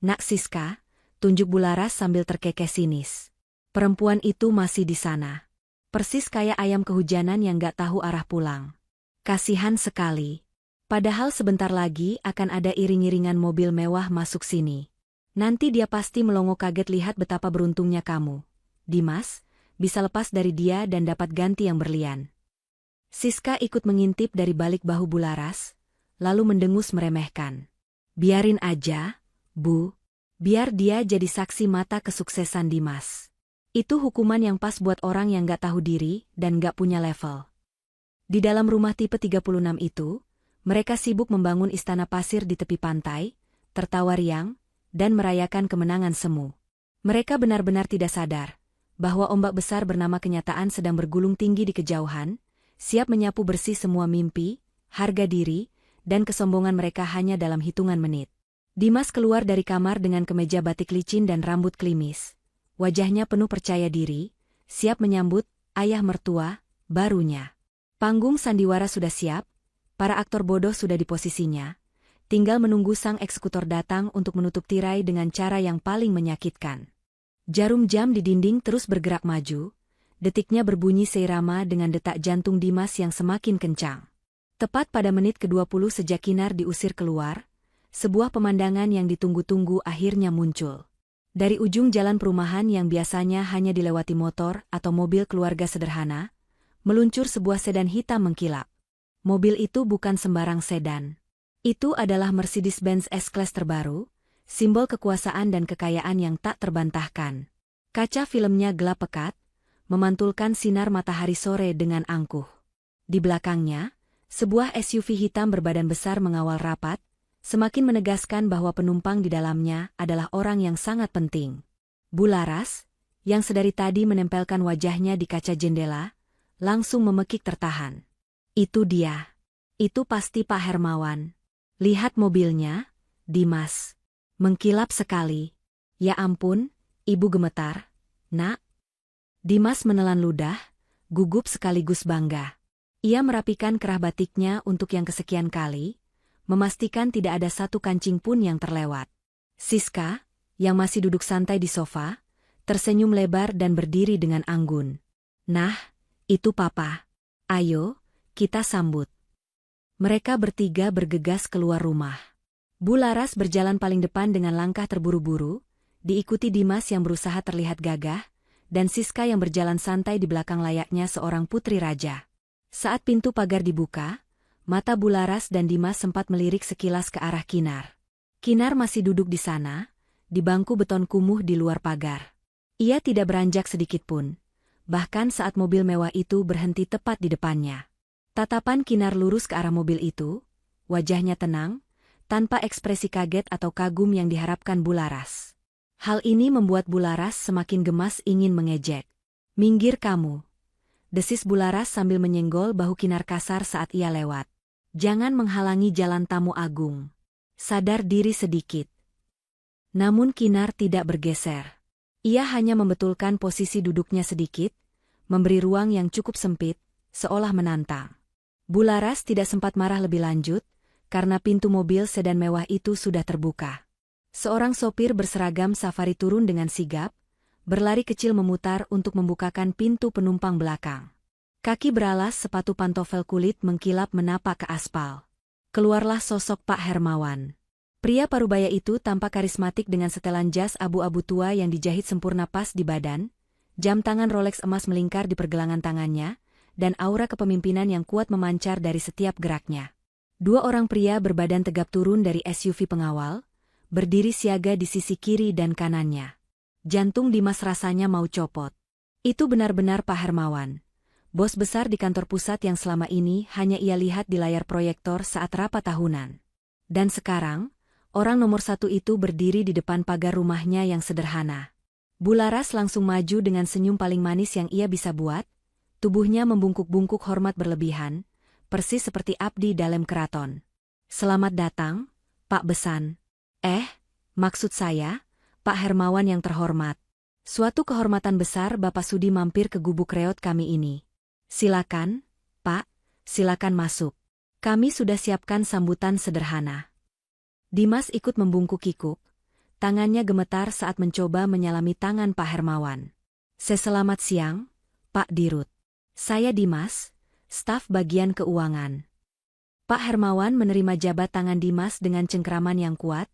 Nak Siska, tunjuk Bularas sambil terkekeh sinis. Perempuan itu masih di sana. Persis kayak ayam kehujanan yang gak tahu arah pulang. Kasihan sekali. Padahal sebentar lagi akan ada iring-iringan mobil mewah masuk sini. Nanti dia pasti melongo kaget lihat betapa beruntungnya kamu, Dimas, bisa lepas dari dia dan dapat ganti yang berlian. Siska ikut mengintip dari balik bahu Bularas, lalu mendengus meremehkan. Biarin aja, Bu. Biar dia jadi saksi mata kesuksesan Dimas. Itu hukuman yang pas buat orang yang gak tahu diri dan gak punya level. Di dalam rumah tipe 36 itu, mereka sibuk membangun istana pasir di tepi pantai, tertawa riang, dan merayakan kemenangan semu. Mereka benar-benar tidak sadar bahwa ombak besar bernama kenyataan sedang bergulung tinggi di kejauhan, siap menyapu bersih semua mimpi, harga diri, dan kesombongan mereka hanya dalam hitungan menit. Dimas keluar dari kamar dengan kemeja batik licin dan rambut klimis. Wajahnya penuh percaya diri, siap menyambut ayah mertua barunya. Panggung sandiwara sudah siap, para aktor bodoh sudah di posisinya, tinggal menunggu sang eksekutor datang untuk menutup tirai dengan cara yang paling menyakitkan. Jarum jam di dinding terus bergerak maju, detiknya berbunyi seirama dengan detak jantung Dimas yang semakin kencang. Tepat pada menit ke-20 sejak Kinar diusir keluar, sebuah pemandangan yang ditunggu-tunggu akhirnya muncul. Dari ujung jalan perumahan yang biasanya hanya dilewati motor atau mobil keluarga sederhana, meluncur sebuah sedan hitam mengkilap. Mobil itu bukan sembarang sedan. Itu adalah Mercedes-Benz S-Class terbaru, simbol kekuasaan dan kekayaan yang tak terbantahkan. Kaca filmnya gelap pekat, memantulkan sinar matahari sore dengan angkuh. Di belakangnya, sebuah SUV hitam berbadan besar mengawal rapat, semakin menegaskan bahwa penumpang di dalamnya adalah orang yang sangat penting. Bularas, yang sedari tadi menempelkan wajahnya di kaca jendela, langsung memekik tertahan. Itu dia. Itu pasti Pak Hermawan. Lihat mobilnya, Dimas. Mengkilap sekali. Ya ampun, ibu gemetar. Nak. Dimas menelan ludah, gugup sekaligus bangga. Ia merapikan kerah batiknya untuk yang kesekian kali, memastikan tidak ada satu kancing pun yang terlewat. Siska, yang masih duduk santai di sofa, tersenyum lebar dan berdiri dengan anggun. Nah, itu Papa. Ayo, kita sambut. Mereka bertiga bergegas keluar rumah. Bularas berjalan paling depan dengan langkah terburu-buru, diikuti Dimas yang berusaha terlihat gagah, dan Siska yang berjalan santai di belakang layaknya seorang putri raja. Saat pintu pagar dibuka, mata Bularas dan Dimas sempat melirik sekilas ke arah Kinar. Kinar masih duduk di sana, di bangku beton kumuh di luar pagar. Ia tidak beranjak sedikitpun, bahkan saat mobil mewah itu berhenti tepat di depannya. Tatapan Kinar lurus ke arah mobil itu, wajahnya tenang, tanpa ekspresi kaget atau kagum yang diharapkan Bularas. Hal ini membuat Bularas semakin gemas ingin mengejek. "Minggir kamu," desis Bularas sambil menyenggol bahu Kinar kasar saat ia lewat. "Jangan menghalangi jalan tamu agung. Sadar diri sedikit." Namun Kinar tidak bergeser. Ia hanya membetulkan posisi duduknya sedikit, memberi ruang yang cukup sempit, seolah menantang. Bularas tidak sempat marah lebih lanjut, karena pintu mobil sedan mewah itu sudah terbuka. Seorang sopir berseragam safari turun dengan sigap, berlari kecil memutar untuk membukakan pintu penumpang belakang. Kaki beralas sepatu pantofel kulit mengkilap menapak ke aspal. Keluarlah sosok Pak Hermawan. Pria parubaya itu tampak karismatik dengan setelan jas abu-abu tua yang dijahit sempurna pas di badan, jam tangan Rolex emas melingkar di pergelangan tangannya, dan aura kepemimpinan yang kuat memancar dari setiap geraknya. Dua orang pria berbadan tegap turun dari SUV pengawal, berdiri siaga di sisi kiri dan kanannya. Jantung Dimas rasanya mau copot. Itu benar-benar Pak Hermawan, bos besar di kantor pusat yang selama ini hanya ia lihat di layar proyektor saat rapat tahunan. Dan sekarang, orang nomor satu itu berdiri di depan pagar rumahnya yang sederhana. Bularas langsung maju dengan senyum paling manis yang ia bisa buat, tubuhnya membungkuk-bungkuk hormat berlebihan, persis seperti abdi dalam keraton. "Selamat datang, Pak Besan." Maksud saya, Pak Hermawan yang terhormat. Suatu kehormatan besar Bapak sudi mampir ke gubuk reot kami ini. "Silakan, Pak, silakan masuk. Kami sudah siapkan sambutan sederhana." Dimas ikut membungkuk-kikuk, tangannya gemetar saat mencoba menyalami tangan Pak Hermawan. "Selamat siang, Pak Dirut. Saya Dimas, staf bagian keuangan." Pak Hermawan menerima jabat tangan Dimas dengan cengkeraman yang kuat,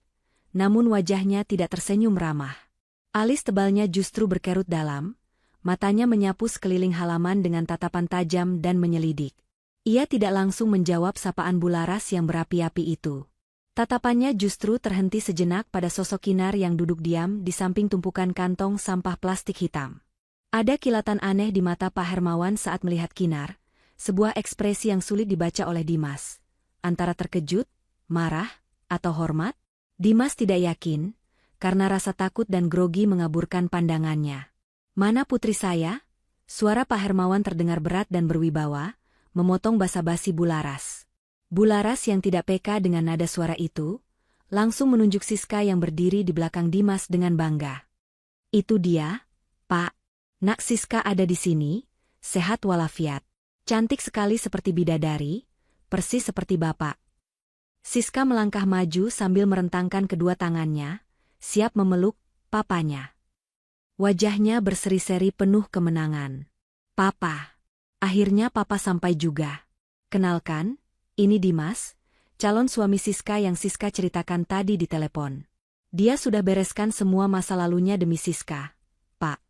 namun wajahnya tidak tersenyum ramah. Alis tebalnya justru berkerut dalam, matanya menyapu sekeliling halaman dengan tatapan tajam dan menyelidik. Ia tidak langsung menjawab sapaan Bularas yang berapi-api itu. Tatapannya justru terhenti sejenak pada sosok Kinar yang duduk diam di samping tumpukan kantong sampah plastik hitam. Ada kilatan aneh di mata Pak Hermawan saat melihat Kinar, sebuah ekspresi yang sulit dibaca oleh Dimas. Antara terkejut, marah, atau hormat? Dimas tidak yakin, karena rasa takut dan grogi mengaburkan pandangannya. "Mana putri saya?" Suara Pak Hermawan terdengar berat dan berwibawa, memotong basa-basi Bularas. Bularas yang tidak peka dengan nada suara itu, langsung menunjuk Siska yang berdiri di belakang Dimas dengan bangga. "Itu dia, Pak. Nak Siska ada di sini, sehat walafiat. Cantik sekali seperti bidadari, persis seperti Bapak." Siska melangkah maju sambil merentangkan kedua tangannya, siap memeluk papanya. Wajahnya berseri-seri penuh kemenangan. "Papa. Akhirnya Papa sampai juga. Kenalkan, ini Dimas, calon suami Siska yang Siska ceritakan tadi di telepon. Dia sudah bereskan semua masa lalunya demi Siska, Pak."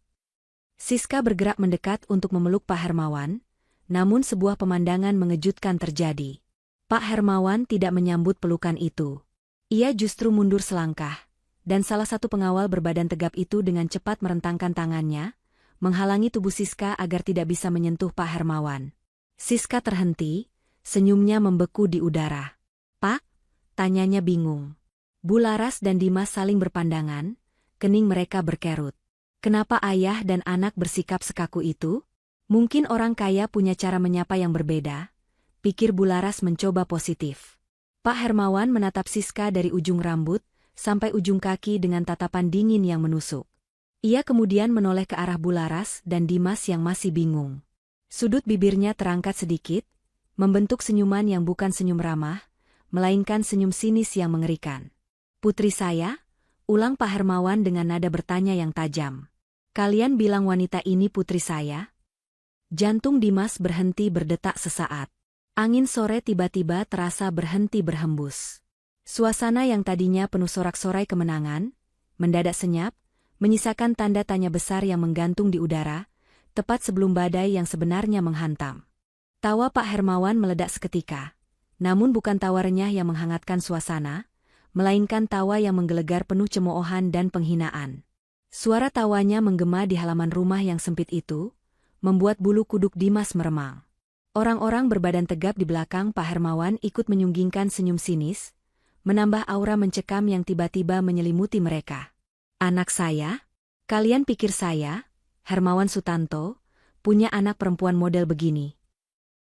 Siska bergerak mendekat untuk memeluk Pak Hermawan, namun sebuah pemandangan mengejutkan terjadi. Pak Hermawan tidak menyambut pelukan itu. Ia justru mundur selangkah, dan salah satu pengawal berbadan tegap itu dengan cepat merentangkan tangannya, menghalangi tubuh Siska agar tidak bisa menyentuh Pak Hermawan. Siska terhenti, senyumnya membeku di udara. "Pak?" tanyanya bingung. Bularas dan Dimas saling berpandangan, kening mereka berkerut. Kenapa ayah dan anak bersikap sekaku itu? Mungkin orang kaya punya cara menyapa yang berbeda, pikir Bularas mencoba positif. Pak Hermawan menatap Siska dari ujung rambut sampai ujung kaki dengan tatapan dingin yang menusuk. Ia kemudian menoleh ke arah Bularas dan Dimas yang masih bingung. Sudut bibirnya terangkat sedikit, membentuk senyuman yang bukan senyum ramah, melainkan senyum sinis yang mengerikan. "Putri saya?" ulang Pak Hermawan dengan nada bertanya yang tajam. "Kalian bilang wanita ini putri saya?" Jantung Dimas berhenti berdetak sesaat. Angin sore tiba-tiba terasa berhenti berhembus. Suasana yang tadinya penuh sorak-sorai kemenangan, mendadak senyap, menyisakan tanda tanya besar yang menggantung di udara, tepat sebelum badai yang sebenarnya menghantam. Tawa Pak Hermawan meledak seketika. Namun bukan tawa renyah yang menghangatkan suasana, melainkan tawa yang menggelegar penuh cemoohan dan penghinaan. Suara tawanya menggema di halaman rumah yang sempit itu, membuat bulu kuduk Dimas meremang. Orang-orang berbadan tegap di belakang Pak Hermawan ikut menyunggingkan senyum sinis, menambah aura mencekam yang tiba-tiba menyelimuti mereka. Anak saya? Kalian pikir saya, Hermawan Sutanto, punya anak perempuan model begini?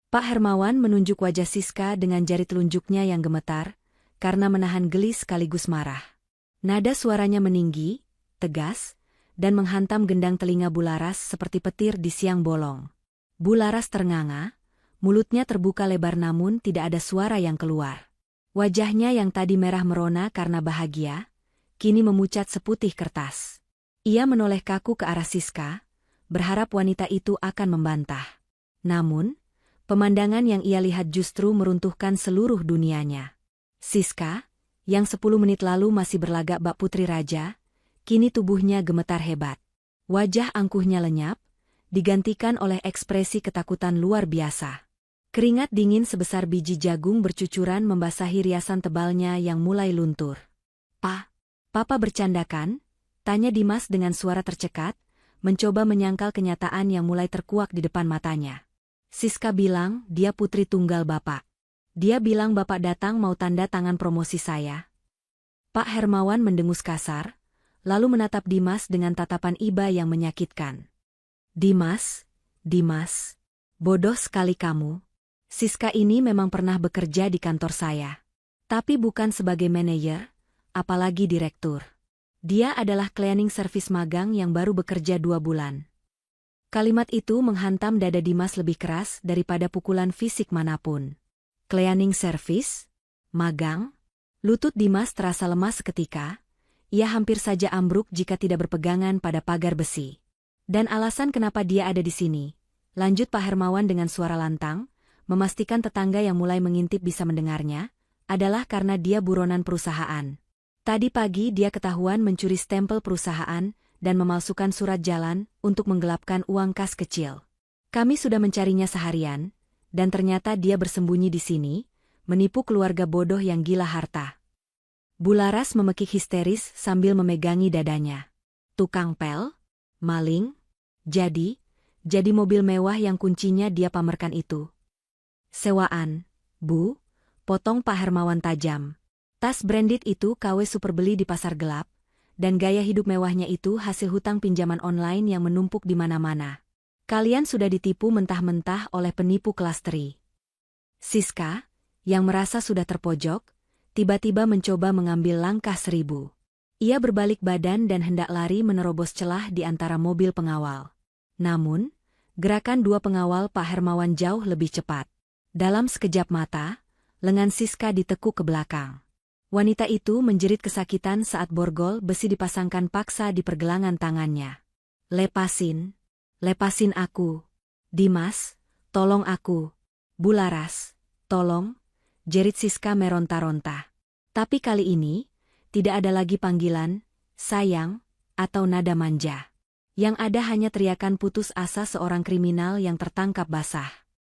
Pak Hermawan menunjuk wajah Siska dengan jari telunjuknya yang gemetar, karena menahan geli sekaligus marah. Nada suaranya meninggi, tegas, dan menghantam gendang telinga Bularas seperti petir di siang bolong. Bularas ternganga, mulutnya terbuka lebar namun tidak ada suara yang keluar. Wajahnya yang tadi merah merona karena bahagia, kini memucat seputih kertas. Ia menoleh kaku ke arah Siska, berharap wanita itu akan membantah. Namun, pemandangan yang ia lihat justru meruntuhkan seluruh dunianya. Siska, yang 10 menit lalu masih berlagak bak putri raja, kini tubuhnya gemetar hebat. Wajah angkuhnya lenyap, digantikan oleh ekspresi ketakutan luar biasa. Keringat dingin sebesar biji jagung bercucuran membasahi riasan tebalnya yang mulai luntur. Papa bercandakan? Tanya Dimas dengan suara tercekat, mencoba menyangkal kenyataan yang mulai terkuak di depan matanya. Siska bilang dia putri tunggal Bapak. Dia bilang Bapak datang mau tanda tangan promosi saya. Pak Hermawan mendengus kasar, lalu menatap Dimas dengan tatapan iba yang menyakitkan. Dimas, bodoh sekali kamu. Siska ini memang pernah bekerja di kantor saya. Tapi bukan sebagai manajer, apalagi direktur. Dia adalah cleaning service magang yang baru bekerja 2 bulan. Kalimat itu menghantam dada Dimas lebih keras daripada pukulan fisik manapun. Cleaning service? Magang? Lutut Dimas terasa lemas seketika. Ia hampir saja ambruk jika tidak berpegangan pada pagar besi. Dan alasan kenapa dia ada di sini, lanjut Pak Hermawan dengan suara lantang, memastikan tetangga yang mulai mengintip bisa mendengarnya, adalah karena dia buronan perusahaan. Tadi pagi dia ketahuan mencuri stempel perusahaan dan memalsukan surat jalan untuk menggelapkan uang kas kecil. Kami sudah mencarinya seharian, dan ternyata dia bersembunyi di sini, menipu keluarga bodoh yang gila harta. Bularas memekik histeris sambil memegangi dadanya. Tukang pel? Maling? Jadi mobil mewah yang kuncinya dia pamerkan itu. Sewaan, Bu, potong Pak Hermawan tajam. Tas branded itu KW super beli di pasar gelap, dan gaya hidup mewahnya itu hasil hutang pinjaman online yang menumpuk di mana-mana. Kalian sudah ditipu mentah-mentah oleh penipu kelas teri. Siska, yang merasa sudah terpojok, tiba-tiba mencoba mengambil langkah 1000. Ia berbalik badan dan hendak lari menerobos celah di antara mobil pengawal. Namun, gerakan 2 pengawal Pak Hermawan jauh lebih cepat. Dalam sekejap mata, lengan Siska ditekuk ke belakang. Wanita itu menjerit kesakitan saat borgol besi dipasangkan paksa di pergelangan tangannya. Lepasin aku. Dimas, tolong aku. Bularas, tolong, jerit Siska meronta-ronta. Tapi kali ini, tidak ada lagi panggilan, sayang, atau nada manja. Yang ada hanya teriakan putus asa seorang kriminal yang tertangkap basah.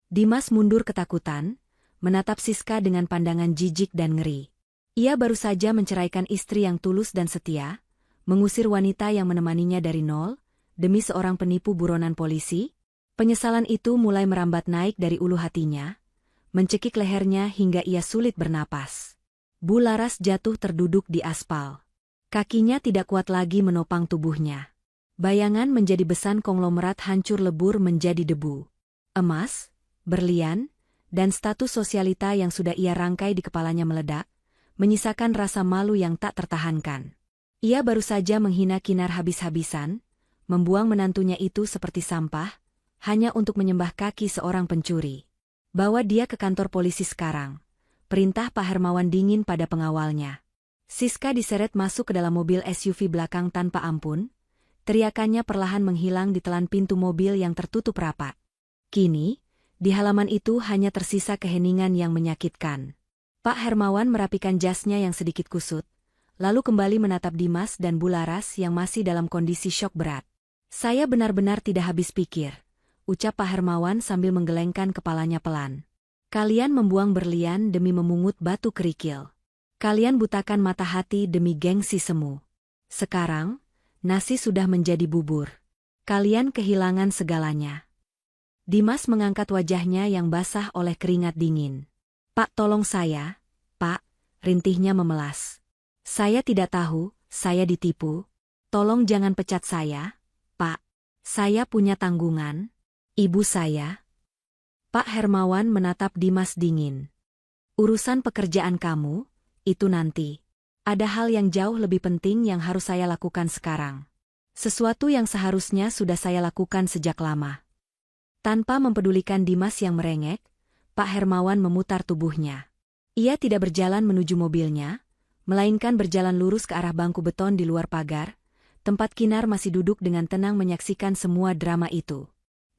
Dimas mundur ketakutan, menatap Siska dengan pandangan jijik dan ngeri. Ia baru saja menceraikan istri yang tulus dan setia, mengusir wanita yang menemaninya dari nol, demi seorang penipu buronan polisi. Penyesalan itu mulai merambat naik dari ulu hatinya, mencekik lehernya hingga ia sulit bernapas. Bularas jatuh terduduk di aspal. Kakinya tidak kuat lagi menopang tubuhnya. Bayangan menjadi besan konglomerat hancur lebur menjadi debu. Emas, berlian, dan status sosialita yang sudah ia rangkai di kepalanya meledak, menyisakan rasa malu yang tak tertahankan. Ia baru saja menghina Kinar habis-habisan, membuang menantunya itu seperti sampah, hanya untuk menyembah kaki seorang pencuri. Bawa dia ke kantor polisi sekarang. Perintah Pak Hermawan dingin pada pengawalnya. Siska diseret masuk ke dalam mobil SUV belakang tanpa ampun. Teriakannya perlahan menghilang di telan pintu mobil yang tertutup rapat. Kini, di halaman itu hanya tersisa keheningan yang menyakitkan. Pak Hermawan merapikan jasnya yang sedikit kusut, lalu kembali menatap Dimas dan Bularas yang masih dalam kondisi syok berat. Saya benar-benar tidak habis pikir. ucap Pak Hermawan sambil menggelengkan kepalanya pelan. Kalian membuang berlian demi memungut batu kerikil. Kalian butakan mata hati demi gengsi semu. Sekarang, nasi sudah menjadi bubur. Kalian kehilangan segalanya. Dimas mengangkat wajahnya yang basah oleh keringat dingin. Pak, tolong saya, Pak, rintihnya memelas. Saya tidak tahu, saya ditipu. Tolong jangan pecat saya, Pak. Saya punya tanggungan. Ibu saya. Pak Hermawan menatap Dimas dingin. Urusan pekerjaan kamu, itu nanti. Ada hal yang jauh lebih penting yang harus saya lakukan sekarang. Sesuatu yang seharusnya sudah saya lakukan sejak lama. Tanpa mempedulikan Dimas yang merengek, Pak Hermawan memutar tubuhnya. Ia tidak berjalan menuju mobilnya, melainkan berjalan lurus ke arah bangku beton di luar pagar, tempat Kinar masih duduk dengan tenang menyaksikan semua drama itu.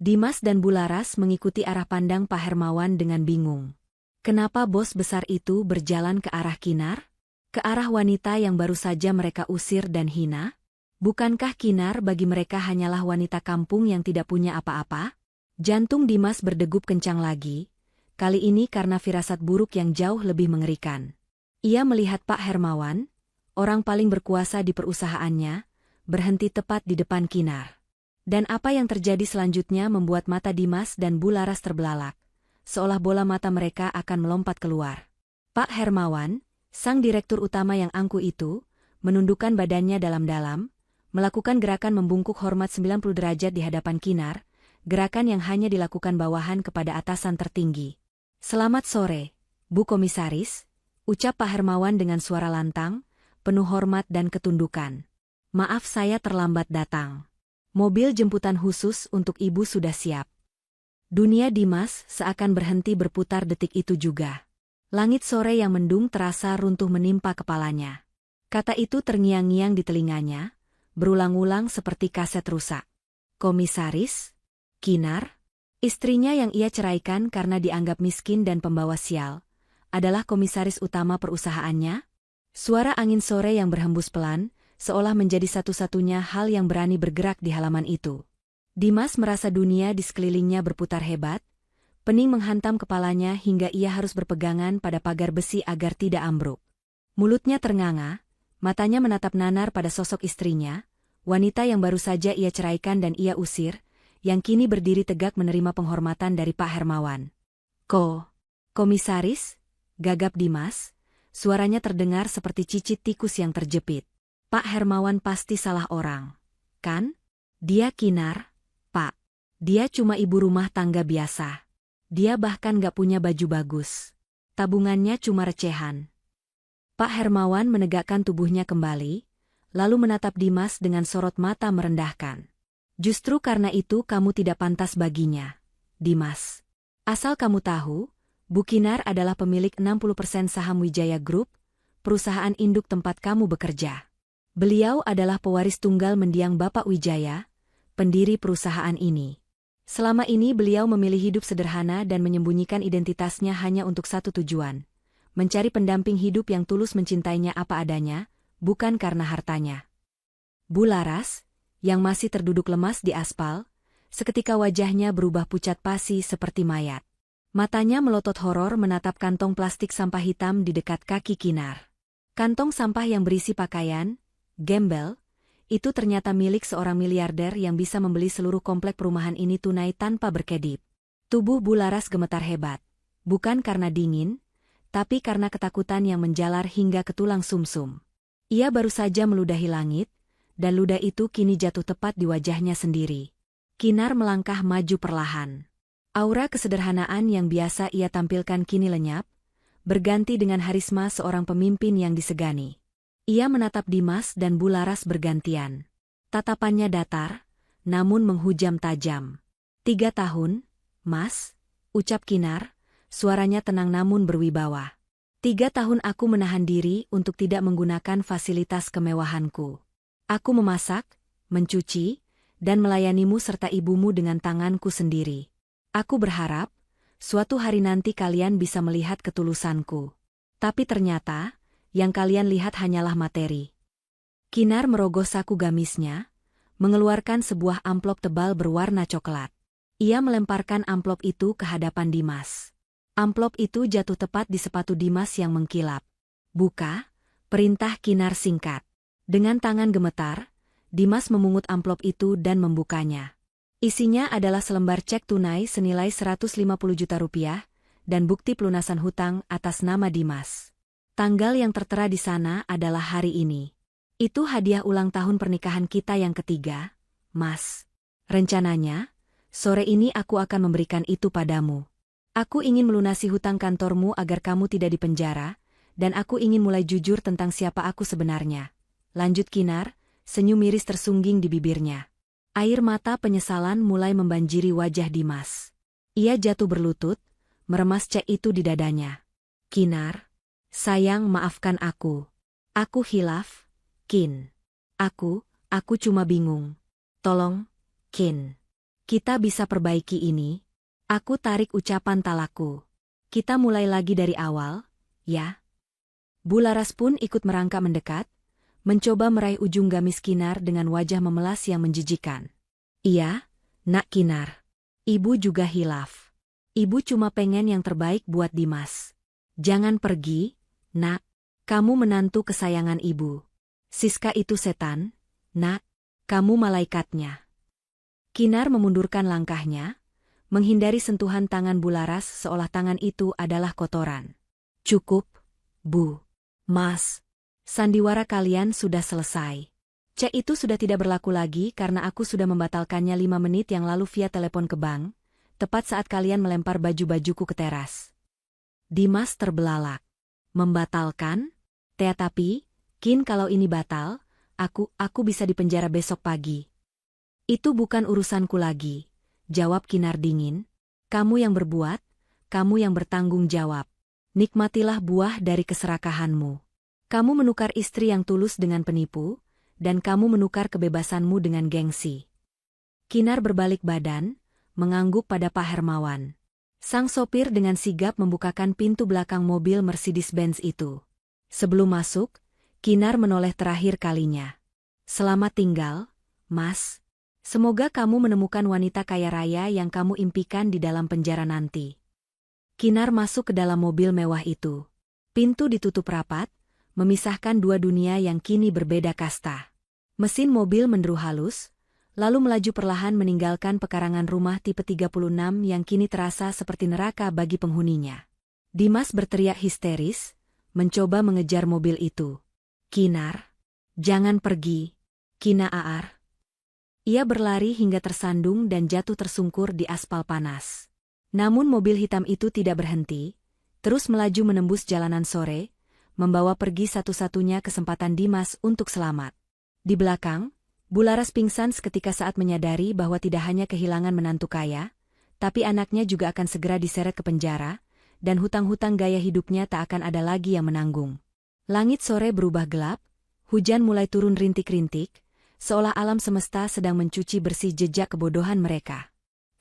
Dimas dan Bularas mengikuti arah pandang Pak Hermawan dengan bingung. Kenapa bos besar itu berjalan ke arah Kinar? Ke arah wanita yang baru saja mereka usir dan hina? Bukankah Kinar bagi mereka hanyalah wanita kampung yang tidak punya apa-apa? Jantung Dimas berdegup kencang lagi, kali ini karena firasat buruk yang jauh lebih mengerikan. Ia melihat Pak Hermawan, orang paling berkuasa di perusahaannya, berhenti tepat di depan Kinar. Dan apa yang terjadi selanjutnya membuat mata Dimas dan Bularas terbelalak, seolah bola mata mereka akan melompat keluar. Pak Hermawan, sang direktur utama yang angkuh itu, menundukkan badannya dalam-dalam, melakukan gerakan membungkuk hormat 90 derajat di hadapan Kinar, gerakan yang hanya dilakukan bawahan kepada atasan tertinggi. Selamat sore, Bu Komisaris, ucap Pak Hermawan dengan suara lantang, penuh hormat dan ketundukan. Maaf saya terlambat datang. Mobil jemputan khusus untuk Ibu sudah siap. Dunia Dimas seakan berhenti berputar detik itu juga. Langit sore yang mendung terasa runtuh menimpa kepalanya. Kata itu terngiang-ngiang di telinganya, berulang-ulang seperti kaset rusak. Komisaris? Kinar? Istrinya yang ia ceraikan karena dianggap miskin dan pembawa sial, adalah komisaris utama perusahaannya? Suara angin sore yang berhembus pelan, seolah menjadi satu-satunya hal yang berani bergerak di halaman itu. Dimas merasa dunia di sekelilingnya berputar hebat, pening menghantam kepalanya hingga ia harus berpegangan pada pagar besi agar tidak ambruk. Mulutnya ternganga, matanya menatap nanar pada sosok istrinya, wanita yang baru saja ia ceraikan dan ia usir, yang kini berdiri tegak menerima penghormatan dari Pak Hermawan. Komisaris? Gagap Dimas, suaranya terdengar seperti cicit tikus yang terjepit. Pak Hermawan pasti salah orang, kan? Dia Kinar, Pak. Dia cuma ibu rumah tangga biasa. Dia bahkan gak punya baju bagus. Tabungannya cuma recehan. Pak Hermawan menegakkan tubuhnya kembali, lalu menatap Dimas dengan sorot mata merendahkan. Justru karena itu kamu tidak pantas baginya, Dimas. Asal kamu tahu, Bu Kinar adalah pemilik 60% saham Wijaya Group, perusahaan induk tempat kamu bekerja. Beliau adalah pewaris tunggal mendiang Bapak Wijaya, pendiri perusahaan ini. Selama ini beliau memilih hidup sederhana dan menyembunyikan identitasnya hanya untuk satu tujuan. Mencari pendamping hidup yang tulus mencintainya apa adanya, bukan karena hartanya. Bularas, yang masih terduduk lemas di aspal, seketika wajahnya berubah pucat pasi seperti mayat. Matanya melotot horor menatap kantong plastik sampah hitam di dekat kaki Kinar. Kantong sampah yang berisi pakaian, gembel, itu ternyata milik seorang miliarder yang bisa membeli seluruh komplek perumahan ini tunai tanpa berkedip. Tubuh Bularas gemetar hebat, bukan karena dingin, tapi karena ketakutan yang menjalar hingga ke tulang sumsum. Ia baru saja meludahi langit, dan ludah itu kini jatuh tepat di wajahnya sendiri. Kinar melangkah maju perlahan. Aura kesederhanaan yang biasa ia tampilkan kini lenyap, berganti dengan harisma seorang pemimpin yang disegani. Ia menatap Dimas dan Bularas bergantian. Tatapannya datar, namun menghujam tajam. 3 tahun, Mas, ucap Kinar, suaranya tenang namun berwibawa. 3 tahun aku menahan diri untuk tidak menggunakan fasilitas kemewahanku. Aku memasak, mencuci, dan melayanimu serta ibumu dengan tanganku sendiri. Aku berharap, suatu hari nanti kalian bisa melihat ketulusanku. Tapi ternyata, yang kalian lihat hanyalah materi. Kinar merogoh saku gamisnya, mengeluarkan sebuah amplop tebal berwarna coklat. Ia melemparkan amplop itu ke hadapan Dimas. Amplop itu jatuh tepat di sepatu Dimas yang mengkilap. "Buka," perintah Kinar singkat. Dengan tangan gemetar, Dimas memungut amplop itu dan membukanya. Isinya adalah selembar cek tunai senilai 150 juta rupiah dan bukti pelunasan hutang atas nama Dimas. Tanggal yang tertera di sana adalah hari ini. "Itu hadiah ulang tahun pernikahan kita yang ketiga, Mas. Rencananya, sore ini aku akan memberikan itu padamu. Aku ingin melunasi hutang kantormu agar kamu tidak dipenjara, dan aku ingin mulai jujur tentang siapa aku sebenarnya," lanjut Kinar, senyum miris tersungging di bibirnya. Air mata penyesalan mulai membanjiri wajah Dimas. Ia jatuh berlutut, meremas cek itu di dadanya. "Kinar, sayang, maafkan aku. Aku hilaf, Kin. Aku cuma bingung. Tolong, Kin. Kita bisa perbaiki ini." Aku tarik ucapan talaku. "Kita mulai lagi dari awal, ya?" Bularas pun ikut merangkak mendekat, mencoba meraih ujung gamis Kinar dengan wajah memelas yang menjijikan. "Iya, Nak Kinar. Ibu juga hilaf. Ibu cuma pengen yang terbaik buat Dimas. Jangan pergi, Nak. Kamu menantu kesayangan ibu. Siska itu setan, Nak. Kamu malaikatnya." Kinar memundurkan langkahnya, menghindari sentuhan tangan Bularas seolah tangan itu adalah kotoran. "Cukup, Bu. Mas. Sandiwara kalian sudah selesai. Cek itu sudah tidak berlaku lagi karena aku sudah membatalkannya 5 menit yang lalu via telepon ke bank, tepat saat kalian melempar baju-bajuku ke teras." Dimas terbelalak. "Membatalkan? Tapi, Kin, kalau ini batal, aku bisa dipenjara besok pagi." "Itu bukan urusanku lagi," jawab Kinar dingin. "Kamu yang berbuat, kamu yang bertanggung jawab. Nikmatilah buah dari keserakahanmu. Kamu menukar istri yang tulus dengan penipu, dan kamu menukar kebebasanmu dengan gengsi." Kinar berbalik badan, mengangguk pada Pak Hermawan. Sang sopir dengan sigap membukakan pintu belakang mobil Mercedes-Benz itu. Sebelum masuk, Kinar menoleh terakhir kalinya. "Selamat tinggal, Mas. Semoga kamu menemukan wanita kaya raya yang kamu impikan di dalam penjara nanti." Kinar masuk ke dalam mobil mewah itu. Pintu ditutup rapat, memisahkan dua dunia yang kini berbeda kasta. Mesin mobil menderu halus, lalu melaju perlahan meninggalkan pekarangan rumah tipe 36 yang kini terasa seperti neraka bagi penghuninya. Dimas berteriak histeris, mencoba mengejar mobil itu. "Kinar, jangan pergi, Kina Aar." Ia berlari hingga tersandung dan jatuh tersungkur di aspal panas. Namun mobil hitam itu tidak berhenti, terus melaju menembus jalanan sore, membawa pergi satu-satunya kesempatan Dimas untuk selamat. Di belakang, Bularas pingsan seketika saat menyadari bahwa tidak hanya kehilangan menantu kaya, tapi anaknya juga akan segera diseret ke penjara, dan hutang-hutang gaya hidupnya tak akan ada lagi yang menanggung. Langit sore berubah gelap, hujan mulai turun rintik-rintik, seolah alam semesta sedang mencuci bersih jejak kebodohan mereka.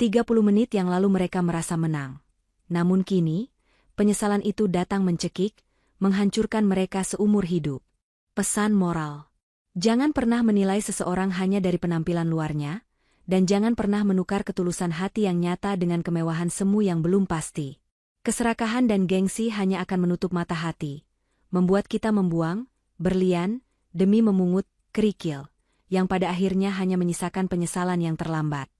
30 menit yang lalu mereka merasa menang. Namun kini, penyesalan itu datang mencekik, menghancurkan mereka seumur hidup. Pesan moral. Jangan pernah menilai seseorang hanya dari penampilan luarnya, dan jangan pernah menukar ketulusan hati yang nyata dengan kemewahan semu yang belum pasti. Keserakahan dan gengsi hanya akan menutup mata hati, membuat kita membuang, berlian, demi memungut kerikil, yang pada akhirnya hanya menyisakan penyesalan yang terlambat.